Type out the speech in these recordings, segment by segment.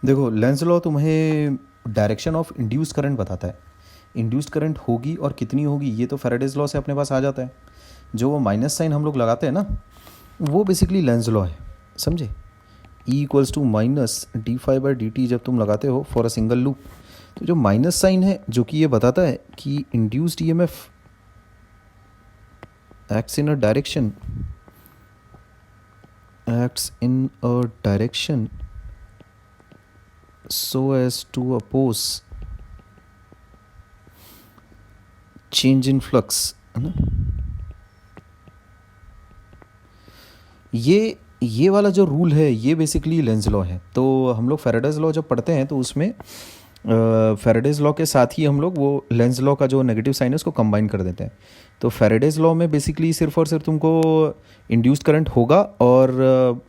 देखो Lenz law तुम्हें direction of induced current बताता है। इंड्यूस्ड करंट होगी और कितनी होगी ये तो फेराडेज लॉ से अपने पास आ जाता है। जो वो माइनस साइन हम लोग लगाते हैं ना, वो बेसिकली लेंस लॉ है, समझे। E equals to minus d phi by d t जब तुम लगाते हो फॉर अ सिंगल लूप, तो जो माइनस साइन है जो कि ये बताता है कि induced E M F acts in a direction so as to oppose change in flux, है ना। ये वाला जो रूल है ये बेसिकली लेंस लॉ है। तो हम लोग फेराडेज लॉ जब पढ़ते हैं तो उसमें फेराडेज लॉ के साथ ही हम लोग वो लेंस लॉ का जो नेगेटिव साइन है उसको कंबाइन कर देते हैं। तो फेराडेज लॉ में बेसिकली सिर्फ और सिर्फ तुमको इंड्यूस्ड करंट होगा और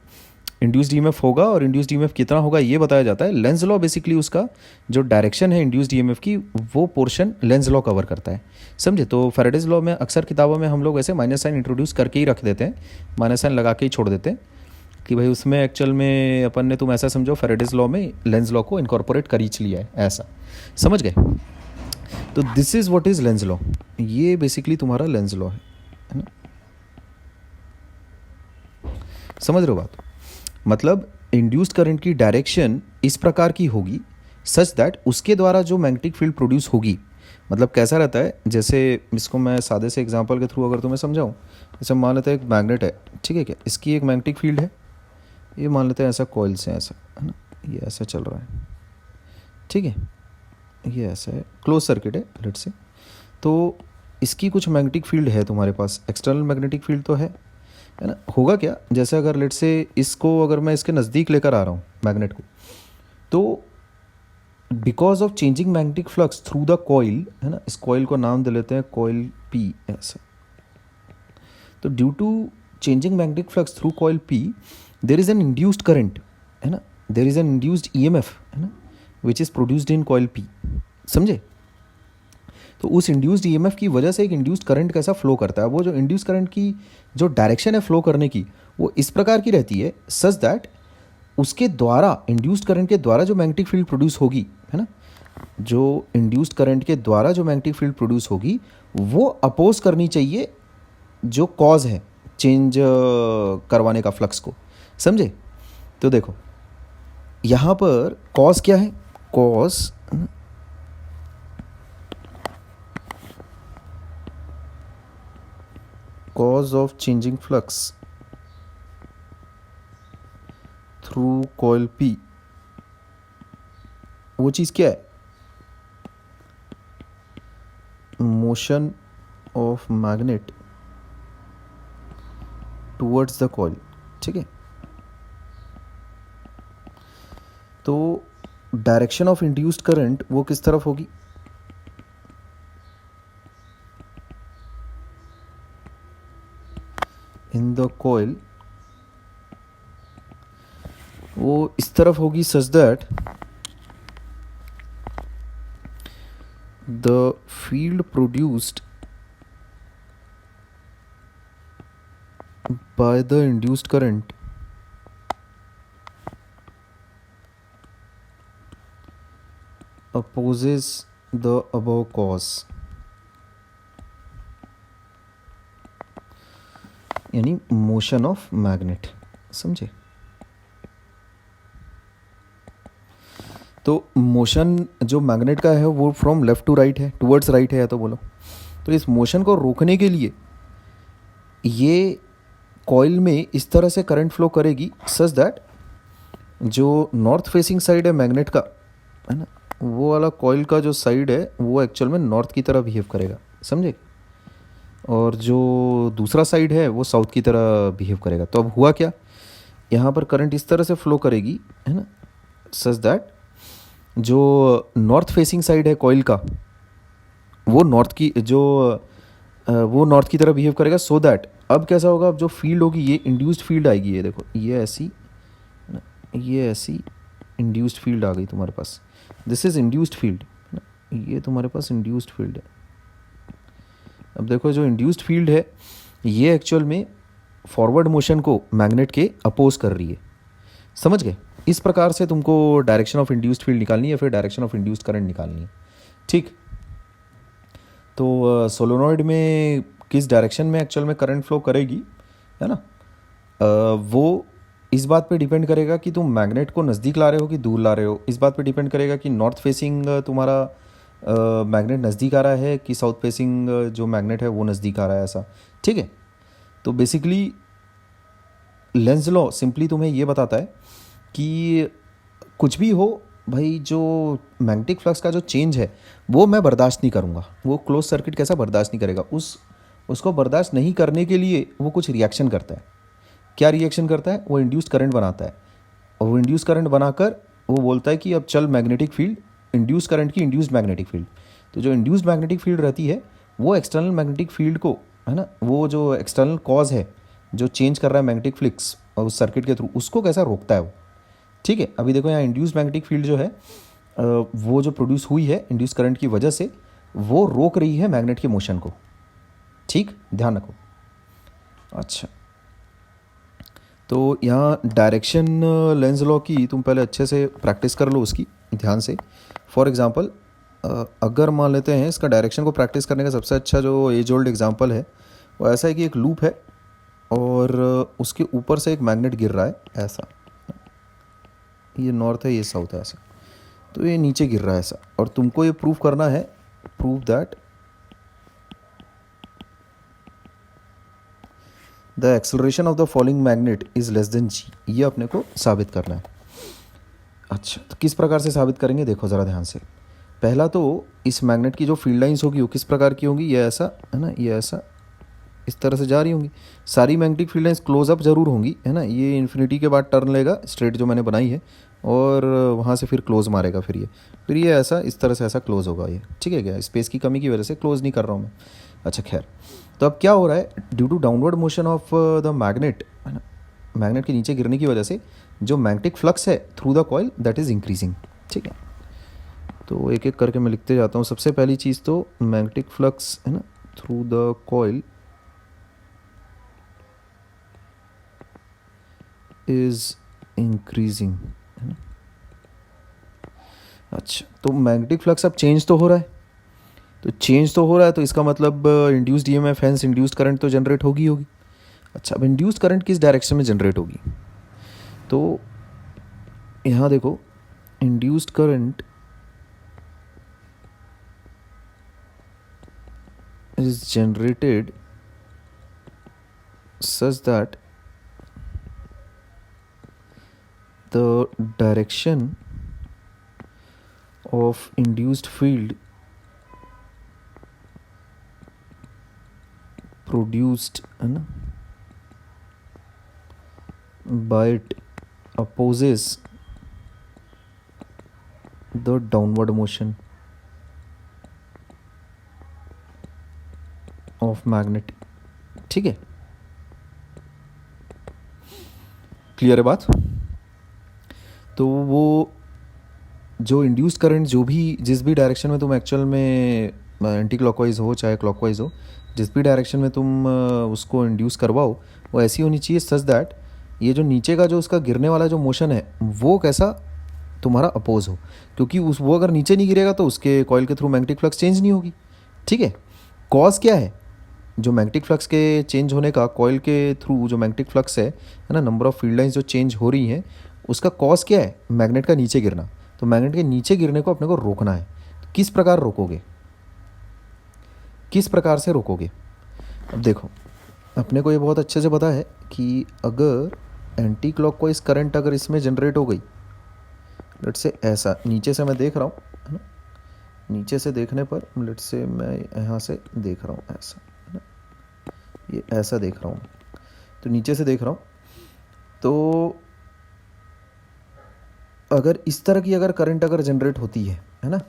इंड्यूस्ड ईएमएफ होगा और इंड्यूस्ड ईएमएफ कितना होगा ये बताया जाता है। लेंस लॉ बेसिकली उसका जो डायरेक्शन है इंड्यूस्ड ईएमएफ की, वो पोर्शन लेंस लॉ कवर करता है, समझे। तो फेराडेज लॉ में अक्सर किताबों में हम लोग ऐसे माइनस साइन इंट्रोड्यूस करके ही रख देते हैं, माइनस साइन लगा के ही छोड़ देते हैं कि भाई उसमें एक्चुअल में अपन ने, तुम ऐसा समझो फेराडेज लॉ में लेंस लॉ को इनकॉर्पोरेट कर ही लिया है, ऐसा समझ गए। तो this is what is Lenz law. ये बेसिकली तुम्हारा लेंस लॉ है ना, समझ रहे हो बात। मतलब इंड्यूस्ड करंट की डायरेक्शन इस प्रकार की होगी सच दैट उसके द्वारा जो मैग्नेटिक फील्ड प्रोड्यूस होगी, मतलब कैसा रहता है, जैसे इसको मैं सादे से एग्जांपल के थ्रू अगर तुम्हें समझाऊं, जैसे मान लेते हैं एक मैग्नेट है, ठीक है क्या, इसकी एक मैग्नेटिक फील्ड है, ये मान लेते हैं ऐसा कॉइल से ऐसा, है ना, ये ऐसा चल रहा है, ठीक है, ये ऐसा है, क्लोज सर्किट है लेट से। तो इसकी कुछ मैग्नेटिक फील्ड है तुम्हारे पास, एक्सटर्नल मैग्नेटिक फील्ड तो है ना। होगा क्या, जैसे अगर लेट से इसको अगर मैं इसके नज़दीक लेकर आ रहा हूँ मैग्नेट को, तो because of changing magnetic flux through the coil, है ना, इस कॉइल को नाम दे लेते हैं कॉइल पी ऐसा। तो due to changing magnetic flux through coil P there is an induced current, है ना, there is an induced EMF, है ना, which is produced in coil P, समझे। तो उस इंड्यूस्ड ईएमएफ की वजह से एक इंड्यूस्ड करंट कैसा फ्लो करता है, वो जो इंड्यूस्ड करंट की जो डायरेक्शन है फ्लो करने की, वो इस प्रकार की रहती है सच दैट उसके द्वारा, इंड्यूस्ड करंट के द्वारा जो मैग्नेटिक फील्ड प्रोड्यूस होगी, है ना, जो इंड्यूस्ड करंट के द्वारा जो मैग्नेटिक फील्ड प्रोड्यूस होगी वो अपोज करनी चाहिए जो कॉज है चेंज करवाने का फ्लक्स को, समझे। तो देखो यहाँ पर कॉज क्या है, cause of changing flux through coil P, वो चीज़ क्या है, motion of magnet towards the coil, ठीक है। तो डायरेक्शन ऑफ इंड्यूस्ड करंट वो किस तरफ होगी, इन द कॉइल, वो इस तरफ होगी such that the field produced by the induced current opposes the above cause, यानी मोशन ऑफ मैग्नेट, समझे। तो मोशन जो मैग्नेट का है वो फ्रॉम लेफ्ट टू राइट है, टूवर्ड्स राइट है, या तो बोलो। तो इस मोशन को रोकने के लिए ये कॉइल में इस तरह से करंट फ्लो करेगी सच दैट जो नॉर्थ फेसिंग साइड है मैग्नेट का, है ना, वो वाला कॉइल का जो साइड है वो एक्चुअल में नॉर्थ की तरह बिहेव करेगा, समझे, और जो दूसरा साइड है वो साउथ की तरह बिहेव करेगा। तो अब हुआ क्या, यहाँ पर करंट इस तरह से फ्लो करेगी, है ना, सच दैट जो नॉर्थ फेसिंग साइड है कॉइल का वो नॉर्थ की तरह बिहेव करेगा, सो दैट अब कैसा होगा, अब जो फील्ड होगी ये इंड्यूस्ड फील्ड आएगी, ये देखो ये ऐसी, ये ऐसी इंड्यूस्ड फील्ड आ गई तुम्हारे पास, दिस इज इंड्यूस्ड फील्ड, ये तुम्हारे पास इंड्यूस्ड फील्ड है। अब देखो जो इंड्यूस्ड फील्ड है ये एक्चुअल में फॉरवर्ड मोशन को मैग्नेट के अपोज कर रही है, समझ गए। इस प्रकार से तुमको डायरेक्शन ऑफ इंड्यूस्ड फील्ड निकालनी है, फिर डायरेक्शन ऑफ इंड्यूस्ड करंट निकालनी है। ठीक, तो सोलोनॉइड में किस डायरेक्शन में एक्चुअल में करंट फ्लो करेगी, है ना, वो इस बात पे डिपेंड करेगा कि तुम मैग्नेट को नज़दीक ला रहे हो कि दूर ला रहे हो। इस बात पे डिपेंड करेगा कि नॉर्थ फेसिंग तुम्हारा मैग्नेट नज़दीक आ रहा है कि साउथ फेसिंग जो मैग्नेट है वो नज़दीक आ रहा है, ऐसा। ठीक है, तो बेसिकली लेंज़ लॉ सिंपली तुम्हें ये बताता है कि कुछ भी हो भाई, जो मैग्नेटिक फ्लक्स का जो चेंज है वो मैं बर्दाश्त नहीं करूँगा, वो क्लोज सर्किट कैसा बर्दाश्त नहीं करेगा। उसको बर्दाश्त नहीं करने के लिए वो कुछ रिएक्शन करता है। क्या रिएक्शन करता है? वो इंड्यूस्ड करंट बनाता है, और वो इंड्यूस करंट बनाकर वो बोलता है कि अब चल मैग्नेटिक फील्ड, इंड्यूस करंट की इंड्यूस्ड मैग्नेटिक फील्ड। तो जो इंड्यूस्ड मैग्नेटिक फील्ड रहती है वो एक्सटर्नल मैग्नेटिक फील्ड को, है ना, वो जो एक्सटर्नल कॉज है जो चेंज कर रहा है मैग्नेटिक फ्लिक्स और उस सर्किट के थ्रू, उसको कैसा रोकता है वो। ठीक है, अभी देखो यहाँ इंड्यूस्ड मैग्नेटिक फील्ड जो है वो जो प्रोड्यूस हुई है इंड्यूस करंट की वजह से, वो रोक रही है मैग्नेट के मोशन को। ठीक, ध्यान रखो। अच्छा, तो यहाँ डायरेक्शन लेंस लॉ की तुम पहले अच्छे से प्रैक्टिस कर लो उसकी ध्यान से। फॉर एग्जांपल अगर मान लेते हैं इसका डायरेक्शन को प्रैक्टिस करने का सबसे अच्छा जो एज ओल्ड एग्जांपल है वो ऐसा है कि एक लूप है और उसके ऊपर से एक मैग्नेट गिर रहा है, ऐसा। ये नॉर्थ है, ये साउथ है, ऐसा। तो ये नीचे गिर रहा है ऐसा, और तुमको ये प्रूव करना है, prove that the acceleration of the falling magnet is less than g, ये अपने को साबित करना है। अच्छा, तो किस प्रकार से साबित करेंगे, देखो ज़रा ध्यान से। पहला तो इस मैग्नेट की जो फील्ड लाइंस होगी वो किस प्रकार की होंगी, ये ऐसा, है ना, ये ऐसा इस तरह से जा रही होंगी। सारी magnetic field lines close up जरूर होंगी, है ना। ये इन्फिनिटी के बाद टर्न लेगा स्ट्रेट जो मैंने बनाई है, और वहाँ से फिर क्लोज मारेगा, फिर ये ऐसा इस तरह से ऐसा क्लोज होगा ये। ठीक है, क्या स्पेस की कमी की वजह से क्लोज नहीं कर रहा हूँ मैं। अच्छा खैर, तो अब क्या हो रहा है, due to downward motion of the magnet, है ना, मैग्नेट के नीचे गिरने की वजह से जो मैग्नेटिक फ्लक्स है through the coil that is increasing. ठीक है, तो एक एक करके मैं लिखते जाता हूँ। सबसे पहली चीज़ तो मैग्नेटिक फ्लक्स, है ना, through the coil is increasing, है ना। अच्छा, तो मैग्नेटिक फ्लक्स अब चेंज तो हो रहा है, तो चेंज तो हो रहा है, तो इसका मतलब induced EMF hence induced current तो जनरेट होगी। अच्छा, अब इंड्यूस्ड करंट किस डायरेक्शन में जनरेट होगी, तो यहाँ देखो, induced current is generated such that the direction of induced field produced, है ना, by it opposes the downward motion of magnet. ठीक है, क्लियर है बात। तो वो जो इंड्यूस्ड करंट जो भी जिस भी डायरेक्शन में तुम एक्चुअल में एंटी क्लॉकवाइज हो चाहे क्लॉकवाइज हो, जिस भी डायरेक्शन में तुम उसको इंड्यूस करवाओ वो ऐसी होनी चाहिए सच दैट ये जो नीचे का जो उसका गिरने वाला जो मोशन है वो कैसा तुम्हारा अपोज हो, क्योंकि वो अगर नीचे नहीं गिरेगा तो उसके कॉइल के थ्रू मैग्नेटिक फ्लक्स चेंज नहीं होगी। ठीक है, कॉज क्या है, जो मैग्नेटिक फ्लक्स के चेंज होने का, कॉइल के थ्रू जो मैग्नेटिक फ्लक्स है ना, नंबर ऑफ फील्ड लाइंस जो चेंज हो रही हैं, उसका कॉज क्या है, मैग्नेट का नीचे गिरना। तो मैग्नेट के नीचे गिरने को अपने को रोकना है। तो किस प्रकार रोकोगे, किस प्रकार से रोकोगे। अब देखो, अपने को ये बहुत अच्छे से पता है कि अगर एंटी क्लॉकवाइज करंट अगर इसमें जनरेट हो गई, लेट से ऐसा नीचे से मैं देख रहा हूँ, है ना, नीचे से देखने पर लेट से मैं यहाँ से देख रहा हूँ ऐसा, है ना, ये ऐसा देख रहा हूँ, तो नीचे से देख रहा हूँ, तो अगर इस तरह की अगर करंट अगर जनरेट होती है ना,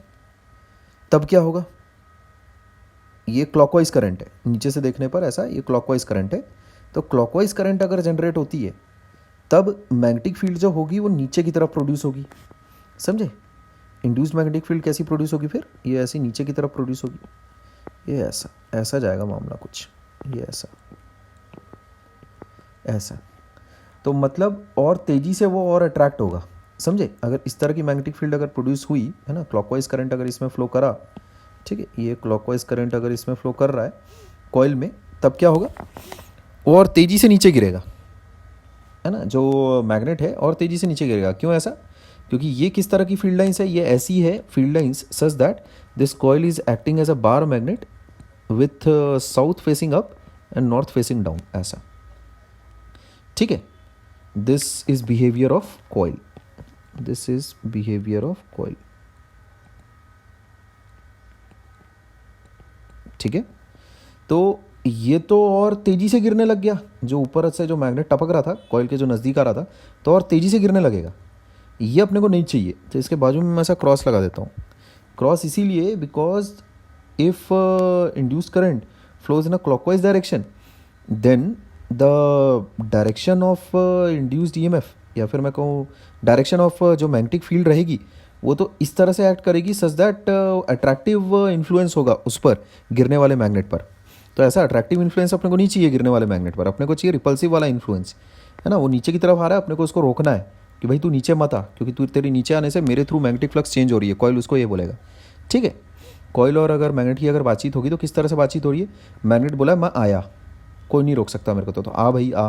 तब क्या होगा, ये क्लॉकवाइज करंट है, नीचे से देखने पर ऐसा ये क्लॉकवाइज करंट है। तो क्लॉकवाइज करंट अगर जनरेट होती है तब मैग्नेटिक फील्ड जो होगी वो नीचे की तरफ प्रोड्यूस होगी, समझे। इंड्यूस्ड मैग्नेटिक फील्ड कैसी प्रोड्यूस होगी, फिर ये ऐसी नीचे की तरफ प्रोड्यूस होगी, ये ऐसा ऐसा जाएगा मामला कुछ, ये ऐसा ऐसा। तो मतलब और तेज़ी से वो और अट्रैक्ट होगा, समझे? अगर इस तरह की मैग्नेटिक फील्ड अगर प्रोड्यूस हुई है ना, क्लॉकवाइज करंट अगर इसमें फ्लो करा, ठीक है, ये क्लॉकवाइज करंट अगर इसमें फ्लो कर रहा है कॉइल में, तब क्या होगा, वो और तेज़ी से नीचे गिरेगा, है ना, जो मैग्नेट है और तेज़ी से नीचे गिरेगा। क्यों ऐसा? क्योंकि ये किस तरह की फील्ड लाइंस है, ये ऐसी है field lines such that this coil is acting as a bar magnet with south facing up and north facing down, ऐसा, ठीक है। This is behaviour of coil, this is behaviour of coil, ठीक है। तो ये तो और तेज़ी से गिरने लग गया, जो ऊपर से जो मैग्नेट टपक रहा था कॉइल के जो नज़दीक आ रहा था, तो और तेज़ी से गिरने लगेगा। ये अपने को नहीं चाहिए, तो इसके बाजू में मैं ऐसा क्रॉस लगा देता हूँ। क्रॉस इसीलिए because if induce current flows in a clockwise direction, then the direction of induced EMF, या फिर मैं कहूँ डायरेक्शन ऑफ जो मैग्नेटिक फील्ड रहेगी, वो तो इस तरह से एक्ट करेगी सच दैट अट्रैक्टिव इन्फ्लुएंस होगा उस पर, गिरने वाले मैग्नेट पर। तो ऐसा अट्रैक्टिव इन्फ्लुएंस अपने को नहीं चाहिए गिरने वाले मैग्नेट पर, अपने को चाहिए रिपल्सिव वाला इन्फ्लुएंस, है ना। वो नीचे की तरफ आ रहा है, अपने को उसको रोकना है कि भाई तू नीचे मत आ, क्योंकि तू तेरी नीचे आने से मेरे थ्रू मैग्नेटिक फ्लक्स चेंज हो रही है, कॉइल उसको ये बोलेगा, ठीक है। कॉइल और अगर मैग्नेट की अगर बातचीत होगी तो किस तरह से बातचीत हो रही है, मैग्नेट बोला मैं आया, कोई नहीं रोक सकता मेरे को, तो आ भाई आ।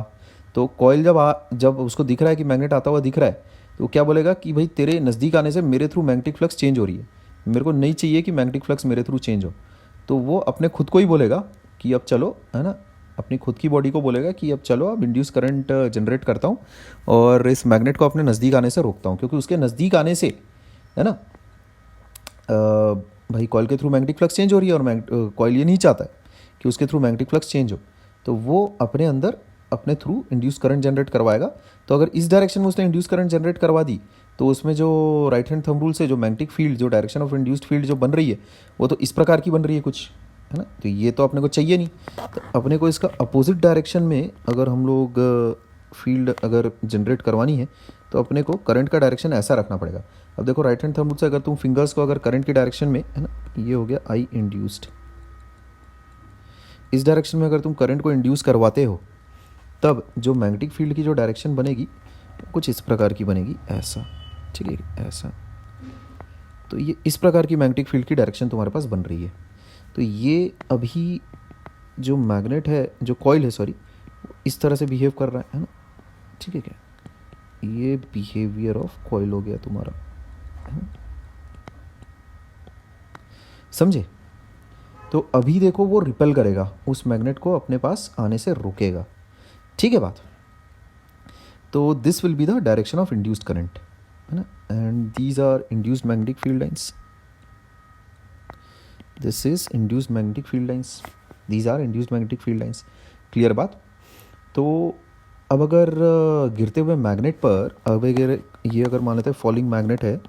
तो कॉइल जब उसको दिख रहा है कि मैग्नेट आता हुआ दिख रहा है, तो क्या बोलेगा कि भाई तेरे नज़दीक आने से मेरे थ्रू मैग्नेटिक फ्लक्स चेंज हो रही है, मेरे को नहीं चाहिए कि मैग्नेटिक फ्लक्स मेरे थ्रू चेंज हो। तो वो अपने खुद को ही बोलेगा कि अब चलो, है ना, अपनी खुद की बॉडी को बोलेगा कि अब चलो, अब इंड्यूस करंट जनरेट करता हूँ और इस मैग्नेट को अपने नज़दीक आने से रोकता हूँ, क्योंकि उसके नज़दीक आने से, है ना, भाई कॉइल के थ्रू मैग्नेटिक फ्लक्स चेंज हो रही है और कॉइल ये नहीं चाहता है कि उसके थ्रू मैग्नेटिक फ्लक्स चेंज हो, तो वो अपने अंदर अपने थ्रू इंड्यूस करंट जनरेट करवाएगा। तो अगर इस डायरेक्शन में उसने इंड्यूस करंट जनरेट करवा दी, तो उसमें जो राइट हैंड थंब रूल से जो मैग्नेटिक फील्ड, जो डायरेक्शन ऑफ इंड्यूस्ड फील्ड जो बन रही है, वो तो इस प्रकार की बन रही है कुछ, है ना। तो ये तो अपने को चाहिए नहीं, तो अपने को इसका अपोजिट डायरेक्शन में अगर हम लोग फील्ड अगर जनरेट करवानी है, तो अपने को करंट का डायरेक्शन ऐसा रखना पड़ेगा। अब देखो राइट हैंड थंब रूल से अगर तुम फिंगर्स को अगर करंट की डायरेक्शन में, है ना, ये हो गया आई इंड्यूस्ड, इस डायरेक्शन में अगर तुम करंट को इंड्यूस करवाते हो, तब जो मैग्नेटिक फील्ड की जो डायरेक्शन बनेगी कुछ इस प्रकार की बनेगी, ऐसा, ठीक है, ऐसा। तो ये इस प्रकार की मैग्नेटिक फील्ड की डायरेक्शन तुम्हारे पास बन रही है। तो ये अभी जो मैग्नेट है, जो कॉइल है सॉरी, इस तरह से बिहेव कर रहा है ना, ठीक है क्या, ये बिहेवियर ऑफ कॉइल हो गया तुम्हारा, है ना? समझे? तो अभी देखो वो रिपेल करेगा, उस मैग्नेट को अपने पास आने से रोकेगा, ठीक है बात। तो this will be the direction of induced current, है ना, and these are induced magnetic field lines, this is induced magnetic field lines, these are induced magnetic field lines, clear बात। तो अब अगर गिरते हुए मैग्नेट पर, अब अगर ये अगर मान लेते हैं फॉलिंग मैग्नेट है,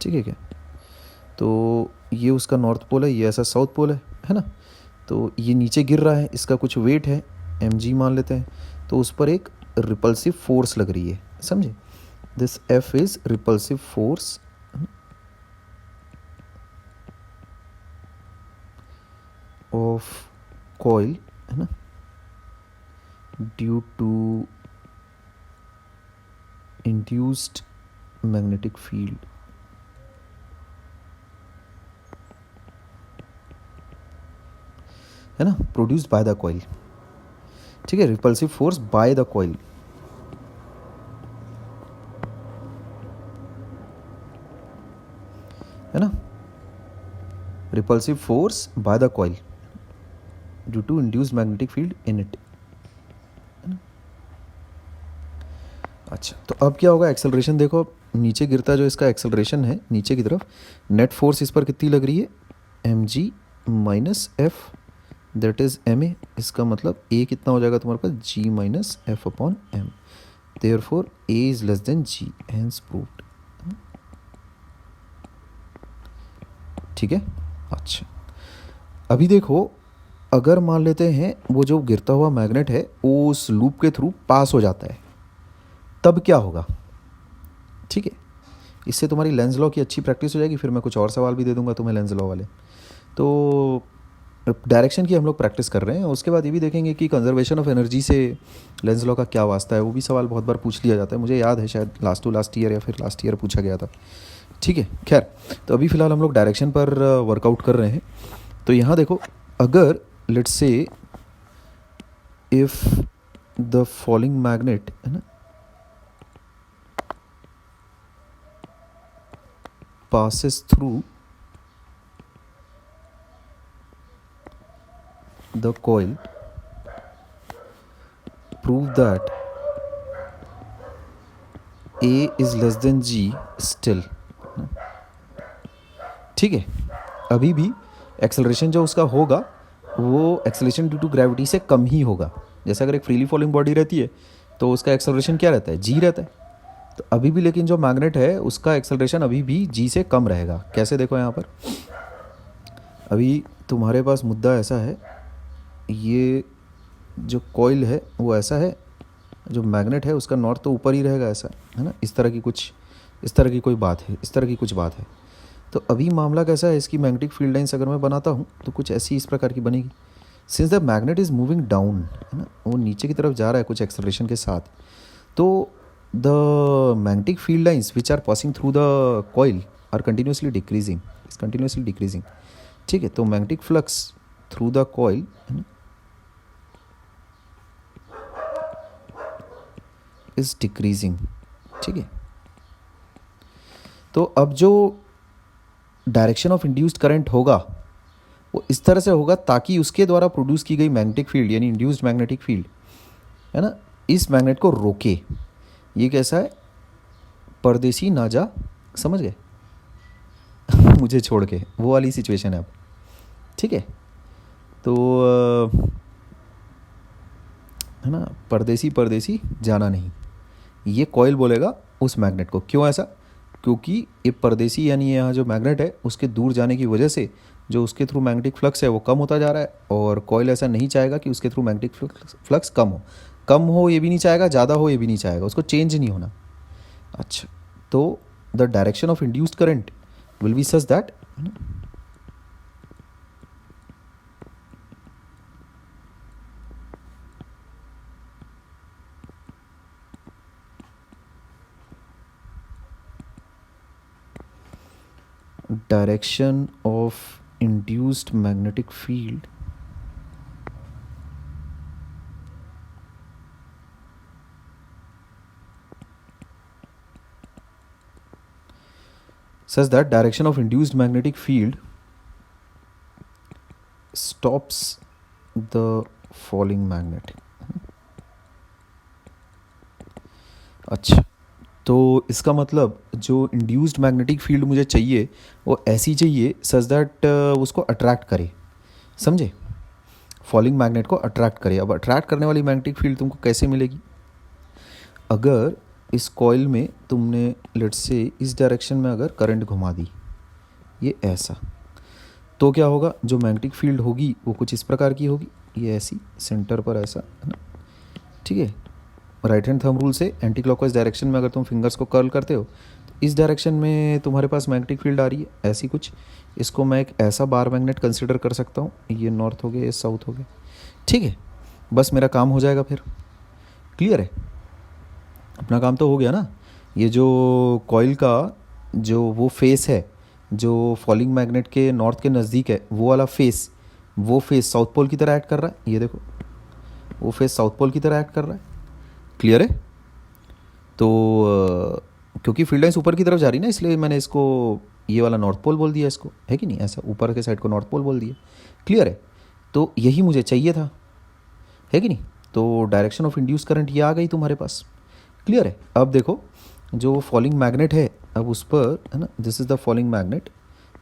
ठीक है क्या, तो ये उसका नॉर्थ पोल है, ये ऐसा साउथ पोल है ना, तो ये नीचे गिर रहा है, इसका कुछ वेट है mg मान लेते हैं, तो उस पर एक रिपल्सिव फोर्स लग रही है, समझे। This F is repulsive force of coil, है ना, due to induced magnetic field, है ना, प्रोड्यूस्ड बाय द कॉइल, ठीक है, repulsive force by the coil, है ना, repulsive force by the coil due to induced magnetic field in it, है ना। अच्छा, तो अब क्या होगा, एक्सेलरेशन देखो, नीचे गिरता जो इसका एक्सेलरेशन है नीचे की तरफ, नेट फोर्स इस पर कितनी लग रही है, mg minus F, that is M A, इसका मतलब ए कितना हो जाएगा तुम्हारे पास, g minus F upon M, therefore A is less than g, hence proved, ठीक है। अच्छा, अभी देखो अगर मान लेते हैं वो जो गिरता हुआ मैग्नेट है वो उस लूप के थ्रू पास हो जाता है, तब क्या होगा, ठीक है। इससे तुम्हारी लेंस लॉ की अच्छी प्रैक्टिस हो जाएगी, फिर मैं कुछ और सवाल भी दे दूंगा तुम्हें लेंस लॉ वाले। तो डायरेक्शन की हम लोग प्रैक्टिस कर रहे हैं, उसके बाद ये भी देखेंगे कि कंजर्वेशन ऑफ एनर्जी से लेंस लॉ का क्या वास्ता है। वो भी सवाल बहुत बार पूछ लिया जाता है, मुझे याद है शायद लास्ट ईयर या फिर लास्ट ईयर पूछा गया था। ठीक है, खैर तो अभी फ़िलहाल हम लोग डायरेक्शन पर वर्कआउट कर रहे हैं। तो यहाँ देखो, अगर let's say if the falling magnet है ना passes through the coil, prove that A is less than G still। ठीक है, अभी भी एक्सेलरेशन जो उसका होगा वो एक्सेलरेशन ड्यू टू ग्रेविटी से कम ही होगा। जैसे अगर एक फ्रीली फॉलिंग बॉडी रहती है तो उसका एक्सेलरेशन क्या रहता है, जी रहता है। तो अभी भी लेकिन जो मैग्नेट है उसका एक्सेलरेशन अभी भी जी से कम रहेगा। कैसे, देखो यहाँ पर अभी तुम्हारे पास मुद्दा ऐसा है, ये जो कॉइल है वो ऐसा है, जो मैग्नेट है उसका नॉर्थ तो ऊपर ही रहेगा, ऐसा है ना, इस तरह की कोई बात है, इस तरह की कुछ बात है। तो अभी मामला कैसा है, इसकी मैग्नेटिक फील्ड लाइंस अगर मैं बनाता हूँ तो कुछ ऐसी इस प्रकार की बनेगी। Since the magnet is moving down, है ना, वो नीचे की तरफ जा रहा है कुछ एक्सेलरेशन के साथ, तो the magnetic field lines which are passing through the coil are continuously decreasing. ठीक है, तो magnetic flux through the coil है ना इज डिक्रीजिंग। ठीक है, तो अब जो डायरेक्शन ऑफ इंड्यूस्ड करंट होगा वो इस तरह से होगा ताकि उसके द्वारा प्रोड्यूस की गई मैग्नेटिक फील्ड यानी इंड्यूस्ड मैग्नेटिक फील्ड है ना इस मैग्नेट को रोके। ये कैसा है, परदेसी ना जा, समझ गए मुझे छोड़ के, वो वाली सिचुएशन है अब। ठीक है, तो है ना, परदेसी जाना नहीं, ये कॉइल बोलेगा उस मैग्नेट को। क्यों ऐसा, क्योंकि ये परदेसी यानी यहाँ जो मैग्नेट है उसके दूर जाने की वजह से जो उसके थ्रू मैग्नेटिक फ्लक्स है वो कम होता जा रहा है, और कॉइल ऐसा नहीं चाहेगा कि उसके थ्रू मैग्नेटिक फ्लक्स कम हो ये भी नहीं चाहेगा, ज़्यादा हो ये भी नहीं चाहेगा, उसको चेंज नहीं होना। अच्छा, तो the direction of induced current will be such that direction of induced magnetic field such that direction of induced magnetic field stops the falling magnet। अच्छा, तो इसका मतलब जो इंड्यूस्ड मैग्नेटिक फील्ड मुझे चाहिए वो ऐसी चाहिए सच दैट उसको अट्रैक्ट करे, समझे, फॉलिंग मैग्नेट को अट्रैक्ट करे। अब अट्रैक्ट करने वाली मैग्नेटिक फील्ड तुमको कैसे मिलेगी, अगर इस कॉइल में तुमने लेट्स से इस डायरेक्शन में अगर करंट घुमा दी, ये ऐसा, तो क्या होगा, जो मैग्नेटिक फील्ड होगी वो कुछ इस प्रकार की होगी, ये ऐसी सेंटर पर ऐसा, है ना। ठीक है, राइट हैंड थंब रूल से एंटी क्लॉकवाइज डायरेक्शन में अगर तुम फिंगर्स को कर्ल करते हो तो इस डायरेक्शन में तुम्हारे पास मैग्नेटिक फील्ड आ रही है ऐसी कुछ, इसको मैं एक ऐसा बार मैग्नेट कंसिडर कर सकता हूँ, ये नॉर्थ हो गया, ये साउथ हो गया। ठीक है, बस मेरा काम हो जाएगा फिर, क्लियर है, अपना काम तो हो गया ना। ये जो कॉइल का जो वो फेस है जो फॉलिंग मैग्नेट के नॉर्थ के नज़दीक है, वो वाला फेस, वो फेस साउथ पोल की तरह एक्ट कर रहा है, ये देखो वो फेस साउथ पोल की तरह एक्ट कर रहा है, क्लियर है। तो क्योंकि फील्ड लाइंस ऊपर की तरफ जा रही ना, इसलिए मैंने इसको ये वाला नॉर्थ पोल बोल दिया, इसको है कि नहीं, ऐसा ऊपर के साइड को नॉर्थ पोल बोल दिया, क्लियर है। तो यही मुझे चाहिए था, है कि नहीं। तो डायरेक्शन ऑफ इंड्यूस करंट ये आ गई तुम्हारे पास, क्लियर है। अब देखो जो फॉलिंग मैग्नेट है, अब उस पर है ना, this is the falling magnet,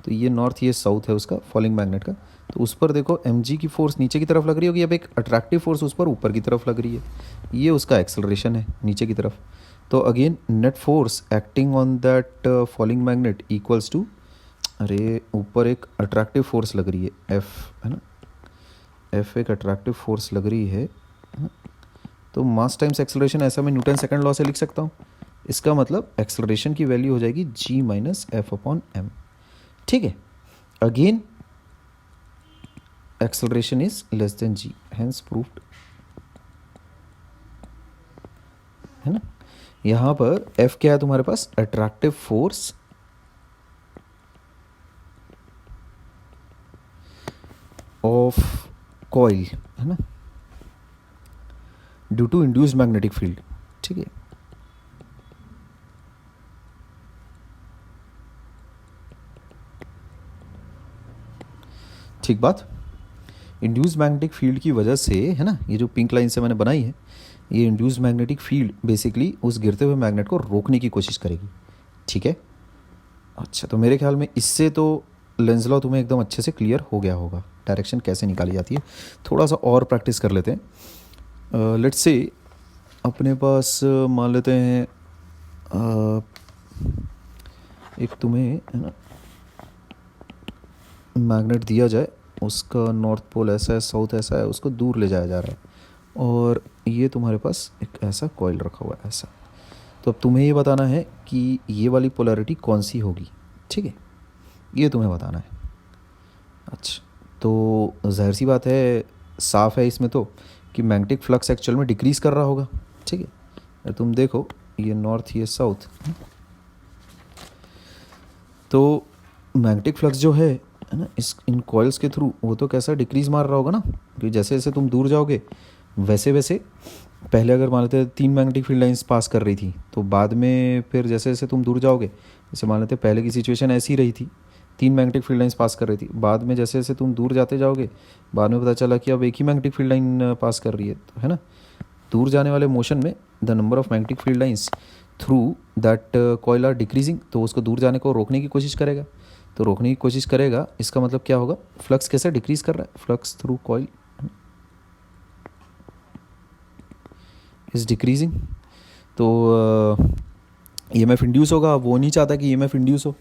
तो ये नॉर्थ ये साउथ है उसका फॉलिंग मैग्नेट का, तो उस पर देखो mg की फोर्स नीचे की तरफ लग रही होगी, अब एक अट्रैक्टिव फोर्स उस पर ऊपर की तरफ लग रही है, ये उसका एक्सेलरेशन है नीचे की तरफ। तो again net force acting on that falling magnet equals to, अरे ऊपर एक अट्रैक्टिव फोर्स लग रही है F, है ना, F एक अट्रैक्टिव फोर्स लग रही है ना? तो मास टाइम्स एक्सेलरेशन, ऐसा मैं न्यूटन सेकंड लॉ से लिख सकता हूँ। इसका मतलब एक्सेलरेशन की वैल्यू हो जाएगी g minus F upon m। ठीक है, again acceleration is less than G, hence proved, है ना। यहाँ पर एफ क्या है तुम्हारे पास, अट्रैक्टिव फोर्स ऑफ कॉइल, है ना, due to induced magnetic field, ठीक है। ठीक बात। इंड्यूस्ड मैग्नेटिक फील्ड की वजह से, है ना, ये जो पिंक लाइन से मैंने बनाई है, ये इंड्यूस्ड मैग्नेटिक फील्ड बेसिकली उस गिरते हुए मैग्नेट को रोकने की कोशिश करेगी, ठीक है। अच्छा, तो मेरे ख्याल में इससे तो लेंस लॉ तुम्हें एकदम अच्छे से क्लियर हो गया होगा, डायरेक्शन कैसे निकाली जाती है। थोड़ा सा और प्रैक्टिस कर लेते हैं। लेट्स से अपने पास मान लेते हैं एक तुम्हें, है ना, मैग्नेट दिया जाए, उसका नॉर्थ पोल ऐसा है, साउथ ऐसा है, उसको दूर ले जाया जा रहा है, और ये तुम्हारे पास एक ऐसा कॉइल रखा हुआ है ऐसा। तो अब तुम्हें ये बताना है कि ये वाली पोलैरिटी कौन सी होगी, ठीक है, ये तुम्हें बताना है। अच्छा, तो जाहिर सी बात है, साफ़ है इसमें तो कि मैग्नेटिक फ्लक्स एक्चुअल में डिक्रीज़ कर रहा होगा, ठीक है। अगर तुम देखो ये नॉर्थ ये साउथ, तो मैग्नेटिक फ्लक्स जो है ना, इस इन कॉइल्स के थ्रू वो तो कैसा डिक्रीज़ मार रहा होगा ना, क्योंकि जैसे जैसे तुम दूर जाओगे वैसे वैसे, पहले अगर मान लेते 3 मैग्नेटिक फील्ड लाइंस पास कर रही थी, तो बाद में फिर जैसे जैसे तुम दूर जाओगे, जैसे मान लेते पहले की सिचुएशन ऐसी रही थी, 3 मैग्नेटिक फील्ड लाइंस पास कर रही थी, बाद में जैसे जैसे तुम दूर जाते जाओगे, बाद में पता चला कि अब एक ही मैग्नेटिक फील्ड लाइन पास कर रही है, तो है ना, दूर जाने वाले मोशन में the number of magnetic field lines through that coil are decreasing, तो उसको दूर जाने को रोकने की कोशिश करेगा। तो रोकने की कोशिश करेगा, इसका मतलब क्या होगा, फ्लक्स कैसे डिक्रीज कर रहा है, flux through coil is decreasing. तो ईएमएफ इंड्यूस होगा, वो नहीं चाहता कि ईएमएफ इंड्यूस हो,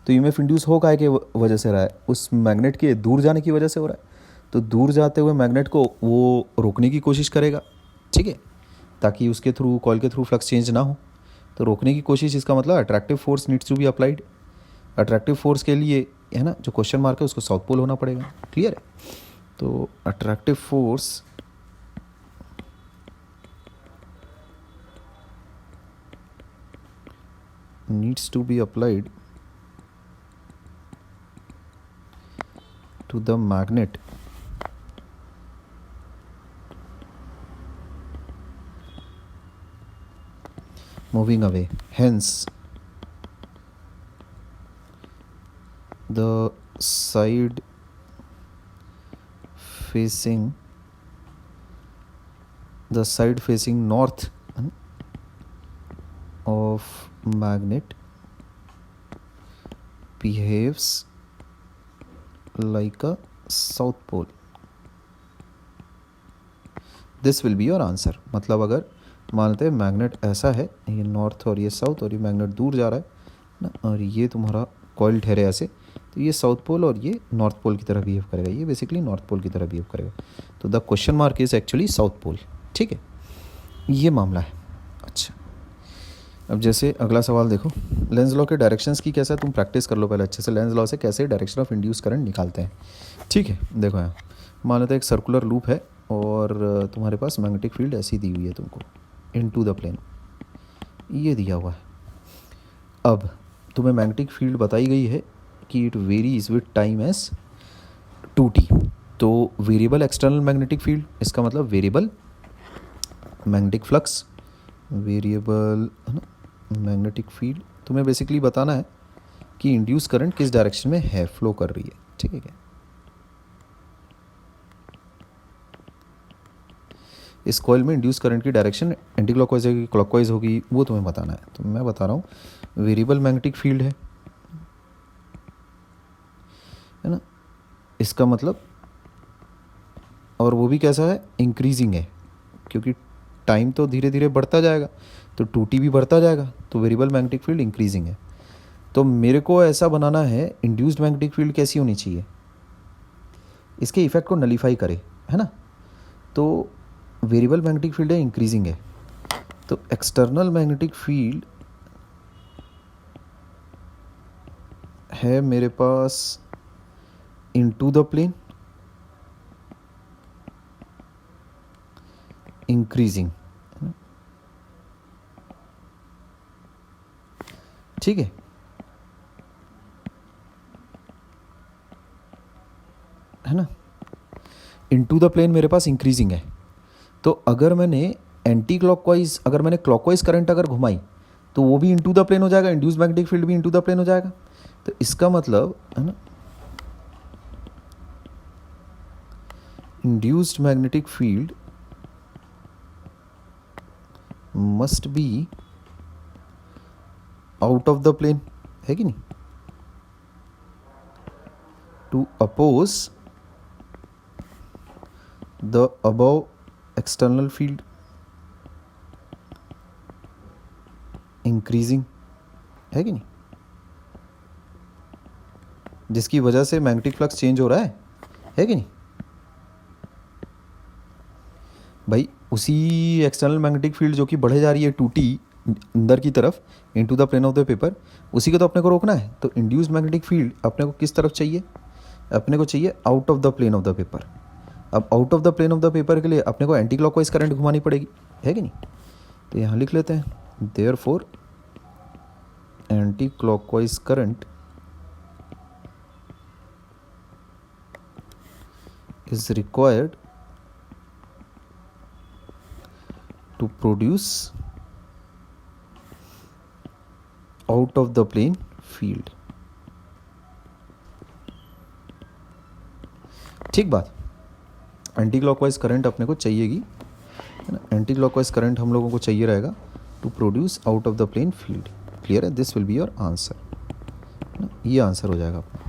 तो ईएमएफ इंड्यूस हो काहे के वजह से रहा है, उस मैग्नेट के दूर जाने की वजह से हो रहा है। तो दूर जाते हुए मैग्नेट को वो रोकने की कोशिश करेगा, ठीक है, ताकि उसके थ्रू, कॉइल के थ्रू फ्लक्स चेंज ना हो। तो रोकने की कोशिश, इसका मतलब attractive force needs to be applied. Attractive force के लिए, है ना, जो क्वेश्चन मार्क है उसको साउथ पोल होना पड़ेगा, क्लियर है। तो attractive force needs to be applied to the magnet moving away. Hence, the side facing north of magnet behaves like a south pole. This will be your answer. मतलब अगर मानते हैं magnet ऐसा है, ये नॉर्थ और ये साउथ, और ये मैग्नेट दूर जा रहा है ना, और ये तुम्हारा कॉइल ठहरे ऐसे, तो ये साउथ पोल और ये नॉर्थ पोल की तरह बिहेव करेगा, ये बेसिकली नॉर्थ पोल की तरह बिहेव करेगा। तो the question mark is actually south pole, ठीक है, ये मामला है। अच्छा, अब जैसे अगला सवाल देखो, लेंस लॉ के डायरेक्शंस की कैसा है, तुम प्रैक्टिस कर लो पहले अच्छे से, लेंस लॉ से कैसे डायरेक्शन ऑफ इंड्यूस करंट निकालते हैं, ठीक है। देखो यहाँ मान लेते हैं एक सर्कुलर लूप है, और तुम्हारे पास मैग्नेटिक फील्ड ऐसी दी हुई है तुमको इनटू द प्लेन, ये दिया हुआ है। अब तुम्हें मैग्नेटिक फील्ड बताई गई है कि it varies with time as 2t। तो वेरिएबल एक्सटर्नल मैग्नेटिक फील्ड, इसका मतलब वेरिएबल मैग्नेटिक फ्लक्स, वेरिएबल, है ना, मैग्नेटिक फील्ड, तुम्हें बेसिकली बताना है कि इंड्यूस करंट किस डायरेक्शन में है, फ्लो कर रही है, ठीक है क्या। इस कॉइल में इंड्यूस करंट की डायरेक्शन एंटी क्लॉकवाइज होगी, क्लॉकवाइज होगी, वो तुम्हें बताना है। तो मैं बता रहा हूँ वेरिएबल मैग्नेटिक फील्ड है ना, इसका मतलब, और वो भी कैसा है, इंक्रीजिंग है, क्योंकि टाइम तो धीरे धीरे बढ़ता जाएगा, तो 2t भी बढ़ता जाएगा, तो वेरिएबल मैग्नेटिक फील्ड इंक्रीजिंग है। तो मेरे को ऐसा बनाना है, इंड्यूस्ड मैग्नेटिक फील्ड कैसी होनी चाहिए, इसके इफेक्ट को नलीफाई करे, है ना। तो वेरिएबल मैग्नेटिक फील्ड है, इंक्रीजिंग है, तो एक्सटर्नल मैग्नेटिक फील्ड है मेरे पास इनटू द प्लेन, इंक्रीजिंग, ठीक है ना। इनटू द प्लेन मेरे पास इंक्रीजिंग है, तो अगर मैंने एंटी क्लॉकवाइज, अगर मैंने क्लॉकवाइज करंट अगर घुमाई तो वो भी इनटू द प्लेन हो जाएगा, इंड्यूस मैग्नेटिक फील्ड भी इनटू द प्लेन हो जाएगा। तो इसका मतलब है ना, induced magnetic field must be out of the plane, है कि नहीं, to oppose the above external field increasing, है कि नहीं, जिसकी वजह से मैग्नेटिक फ्लक्स चेंज हो रहा है कि नहीं भाई। उसी एक्सटर्नल मैग्नेटिक फील्ड जो कि बढ़े जा रही है 2T अंदर की तरफ into the plane of the paper, उसी को तो अपने को रोकना है। तो इंड्यूस्ड मैग्नेटिक फील्ड अपने को किस तरफ चाहिए, अपने को चाहिए out of the plane of the paper. अब out of the plane of the paper के लिए अपने को एंटी क्लॉकवाइज करंट घुमानी पड़ेगी, है कि नहीं। तो यहाँ लिख लेते हैं, therefore anti clockwise current is required to produce out of the plane field। ठीक बात, एंटी क्लॉकवाइज करंट अपने को चाहिएगी, है ना। एंटी क्लॉकवाइज करंट हम लोगों को चाहिए रहेगा to produce out of the plane field. Clear है, this will be your answer, है ना, ये आंसर हो जाएगा अपना।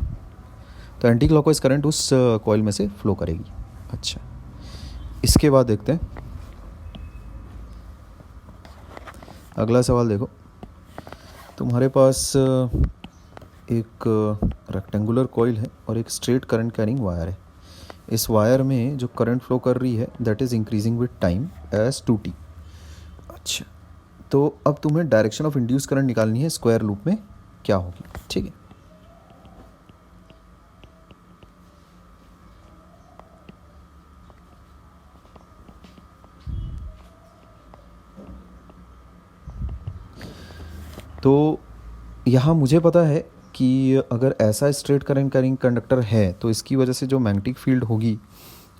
तो एंटी क्लॉकवाइज करंट उस कॉइल में से फ्लो करेगी। अच्छा, इसके बाद देखते हैं अगला सवाल। देखो, तुम्हारे पास एक रेक्टेंगुलर कॉइल है और एक स्ट्रेट करंट कैरिंग वायर है। इस वायर में जो करंट फ्लो कर रही है that is increasing with time as 2T। अच्छा, तो अब तुम्हें डायरेक्शन ऑफ इंड्यूस करंट निकालनी है स्क्वायर लूप में, क्या होगी, ठीक है। तो यहाँ मुझे पता है कि अगर ऐसा स्ट्रेट करंट कैरिंग कंडक्टर है तो इसकी वजह से जो मैग्नेटिक फील्ड होगी,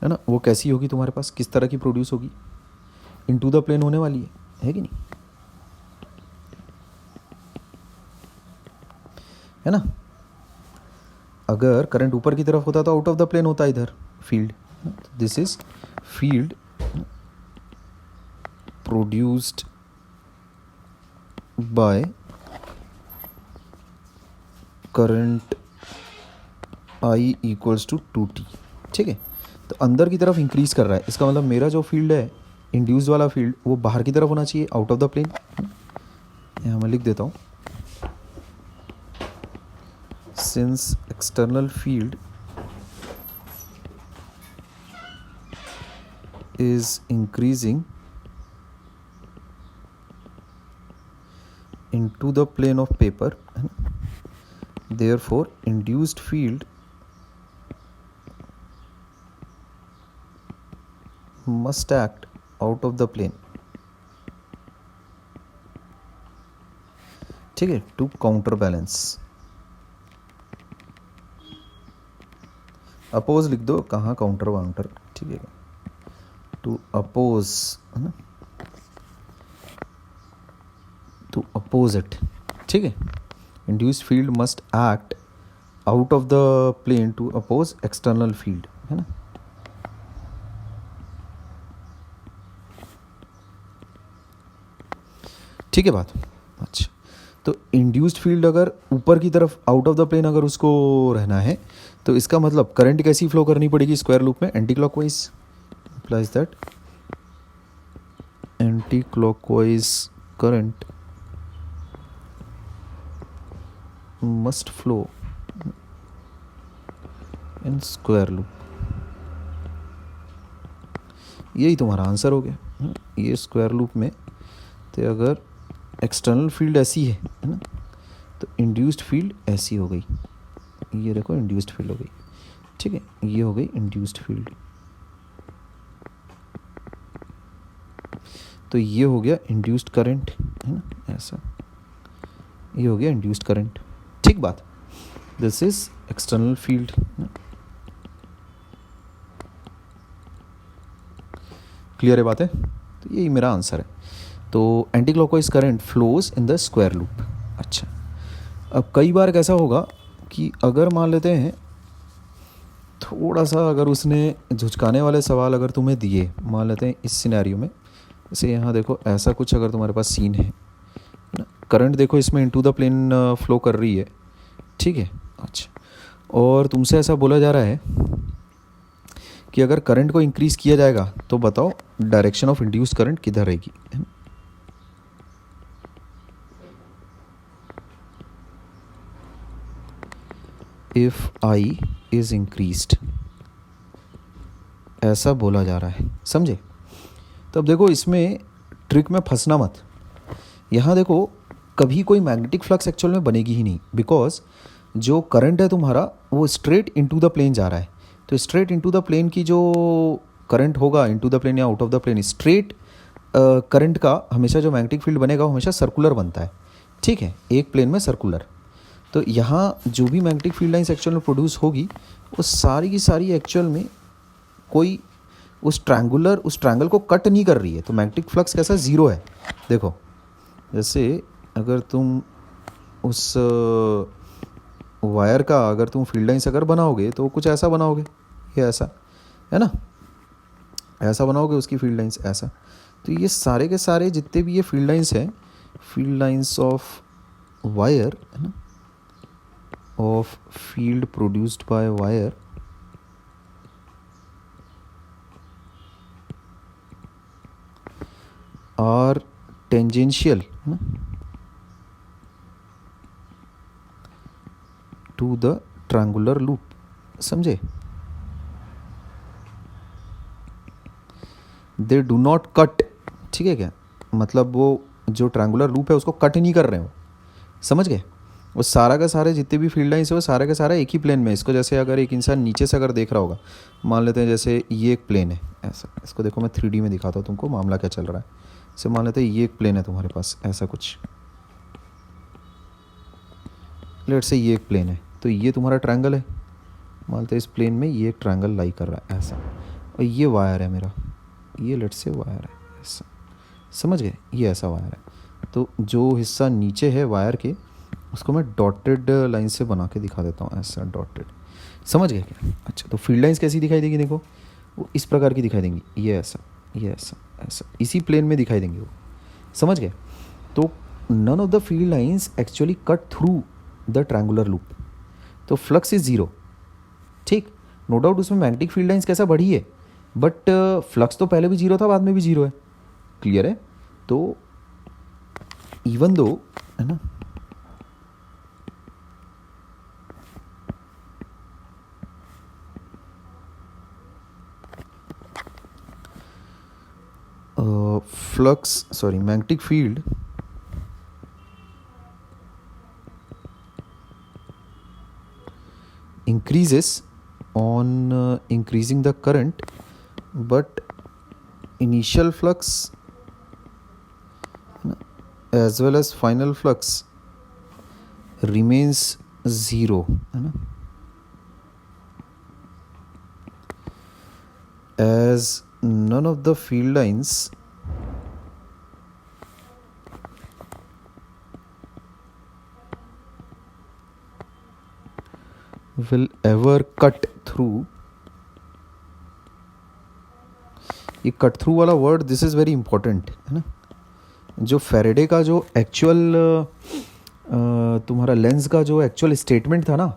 है ना, वो कैसी होगी तुम्हारे पास, किस तरह की प्रोड्यूस होगी, इनटू द प्लेन होने वाली है कि नहीं, है ना। अगर करंट ऊपर की तरफ होता तो आउट ऑफ द प्लेन होता इधर field. This is field produced by current I equals to 2T, ठीक है। तो अंदर की तरफ इंक्रीज कर रहा है, इसका मतलब मेरा जो फील्ड है इंड्यूस्ड वाला फील्ड वो बाहर की तरफ होना चाहिए, आउट ऑफ द प्लेन। यहाँ मैं लिख देता हूँ, since external field is increasing into the plane of paper, therefore induced field must act out of the plane, ठीक है, टू काउंटर बैलेंस। अपोज लिख दो, कहाँ काउंटर वाउंटर, ठीक है, टू अपोज, है ना, टू अपोज इट, ठीक है। Induced field must act out of the plane to oppose external field, है ना। ठीक है बात। अच्छा, तो इंड्यूस्ड फील्ड अगर ऊपर की तरफ आउट ऑफ द प्लेन अगर उसको रहना है तो इसका मतलब करंट कैसी फ्लो करनी पड़ेगी स्क्वायर लूप में, anti clockwise. implies that anti-clockwise current must flow in square loop। यही तुम्हारा आंसर हो गया। ये स्क्वायर लूप में तो अगर एक्सटर्नल फील्ड ऐसी है ना, तो इंड्यूस्ड फील्ड ऐसी हो गई, ये देखो इंड्यूस्ड फील्ड हो गई, ठीक है, ये हो गई इंड्यूस्ड फील्ड। तो ये हो गया इंड्यूस्ड करंट, है ना, ऐसा ये हो गया इंड्यूस्ड करंट। ठीक बात, this is external field. Clear है बात है? तो यही मेरा आंसर है। तो anti clockwise current flows in the square loop. अच्छा, अब कई बार कैसा होगा कि अगर मान लेते हैं थोड़ा सा, अगर उसने झुचकाने वाले सवाल अगर तुम्हें दिए, मान लेते हैं इस सिनेरियो में, जैसे यहाँ देखो ऐसा कुछ अगर तुम्हारे पास सीन है ना, करंट देखो इसमें इनटू द प्लेन फ्लो कर रही है, ठीक है। अच्छा, और तुमसे ऐसा बोला जा रहा है कि अगर करंट को इंक्रीज़ किया जाएगा तो बताओ डायरेक्शन ऑफ इंड्यूस्ड करंट किधर रहेगी, है ना। इफ आई इज इंक्रीज्ड, ऐसा बोला जा रहा है, समझे। तो अब देखो इसमें ट्रिक में फंसना मत। यहाँ देखो कभी कोई मैग्नेटिक फ्लक्स एक्चुअल में बनेगी ही नहीं, बिकॉज जो करंट है तुम्हारा वो स्ट्रेट इनटू द प्लेन जा रहा है। तो स्ट्रेट इनटू द प्लेन की जो करंट होगा इनटू द प्लेन या out of the plane, straight current का हमेशा जो मैग्नेटिक फील्ड बनेगा वो हमेशा सर्कुलर बनता है, ठीक है, एक प्लेन में सर्कुलर। तो यहाँ जो भी मैग्नेटिक फील्ड लाइंस एक्चुअल में प्रोड्यूस होगी वो सारी की सारी एक्चुअल में कोई उस ट्रायंगल को कट नहीं कर रही है। तो मैग्नेटिक फ्लक्स कैसा ज़ीरो है। देखो जैसे अगर तुम उस वायर का अगर तुम फील्ड लाइंस अगर बनाओगे तो कुछ ऐसा बनाओगे, ये ऐसा है ना, ऐसा बनाओगे उसकी फील्ड लाइंस ऐसा। तो ये सारे के सारे जितने भी ये फील्ड लाइंस हैं, फील्ड लाइंस ऑफ वायर, है ना, of field produced by wire are tangential to the triangular loop, समझे। they do not cut, ठीक है क्या, मतलब वो जो ट्रायंगुलर लूप है उसको कट नहीं कर रहे हो, समझ गए। वो सारा का सारे जितने भी फील्ड लाइंस है वो सारा का सारा एक ही प्लेन में। इसको जैसे अगर एक इंसान नीचे से अगर देख रहा होगा, मान लेते हैं जैसे ये एक प्लेन है ऐसा, इसको देखो मैं 3D में दिखाता हूँ तुमको मामला क्या चल रहा है। जैसे मान लेते हैं ये एक प्लेन है तुम्हारे पास ऐसा कुछ, लेट से ये एक प्लेन है, तो ये तुम्हारा ट्रायंगल है, मान लेते हैं इस प्लेन में ये एक ट्रायंगल लाई कर रहा है ऐसा, और ये वायर है मेरा, ये लेट से वायर है ऐसा, समझ गए, ये ऐसा वायर है। तो जो हिस्सा नीचे है वायर के उसको मैं डॉटेड लाइन से बना के दिखा देता हूँ ऐसा, डॉटेड, समझ गए क्या। अच्छा, तो फील्ड लाइंस कैसी दिखाई देगी, देखो वो इस प्रकार की दिखाई देंगी, ये ऐसा, ये ऐसा, ऐसा इसी प्लेन में दिखाई देंगे वो, समझ गए। तो none of the field lines actually cut through the triangular loop, तो फ्लक्स इज ज़ीरो, ठीक। नो डाउट उसमें मैग्नेटिक फील्ड लाइंस कैसा बढ़ी है, बट फ्लक्स तो पहले भी जीरो था बाद में भी जीरो है, क्लियर है। तो इवन दो, है ना, magnetic field increases on increasing the current, but initial flux as well as final flux remains zero, है ना, as none of the field lines will ever cut through, ये cut through वाला word this is very important, है ना। जो Faraday का जो actual तुम्हारा लेंस का जो एक्चुअल स्टेटमेंट था ना,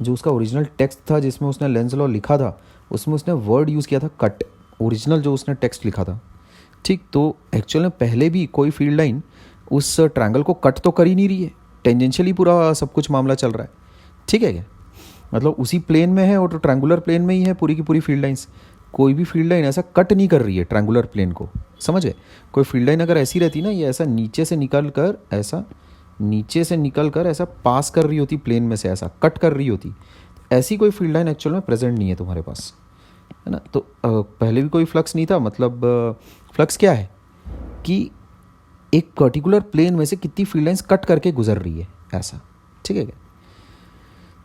जो उसका ओरिजिनल टेक्स्ट था जिसमें उसने लेंस लॉ लिखा था, उसमें उसने वर्ड यूज़ किया था कट, ओरिजिनल जो उसने टेक्स्ट लिखा था, ठीक। तो एक्चुअल में पहले भी कोई फील्ड लाइन उस ट्रायंगल को कट तो कर ही नहीं रही है, टेंजेंशियली पूरा सब कुछ मामला चल रहा है, ठीक है क्या, मतलब उसी प्लेन में है और ट्रायंगुलर प्लेन में ही है पूरी की पूरी फील्ड लाइंस। कोई भी फील्ड लाइन ऐसा कट नहीं कर रही है ट्रायंगुलर प्लेन को, समझ गए। कोई फील्ड लाइन अगर ऐसी रहती ना, ये ऐसा नीचे से निकल कर ऐसा, नीचे से निकल कर ऐसा पास कर रही होती प्लेन में से, ऐसा कट कर रही होती, ऐसी कोई फील्ड लाइन एक्चुअल में प्रेजेंट नहीं है तुम्हारे पास, है ना। तो पहले भी कोई फ्लक्स नहीं था, मतलब फ्लक्स क्या है, कि एक पर्टिकुलर प्लेन में से कितनी फील्ड लाइंस कट करके गुजर रही है, ऐसा। ठीक है क्या?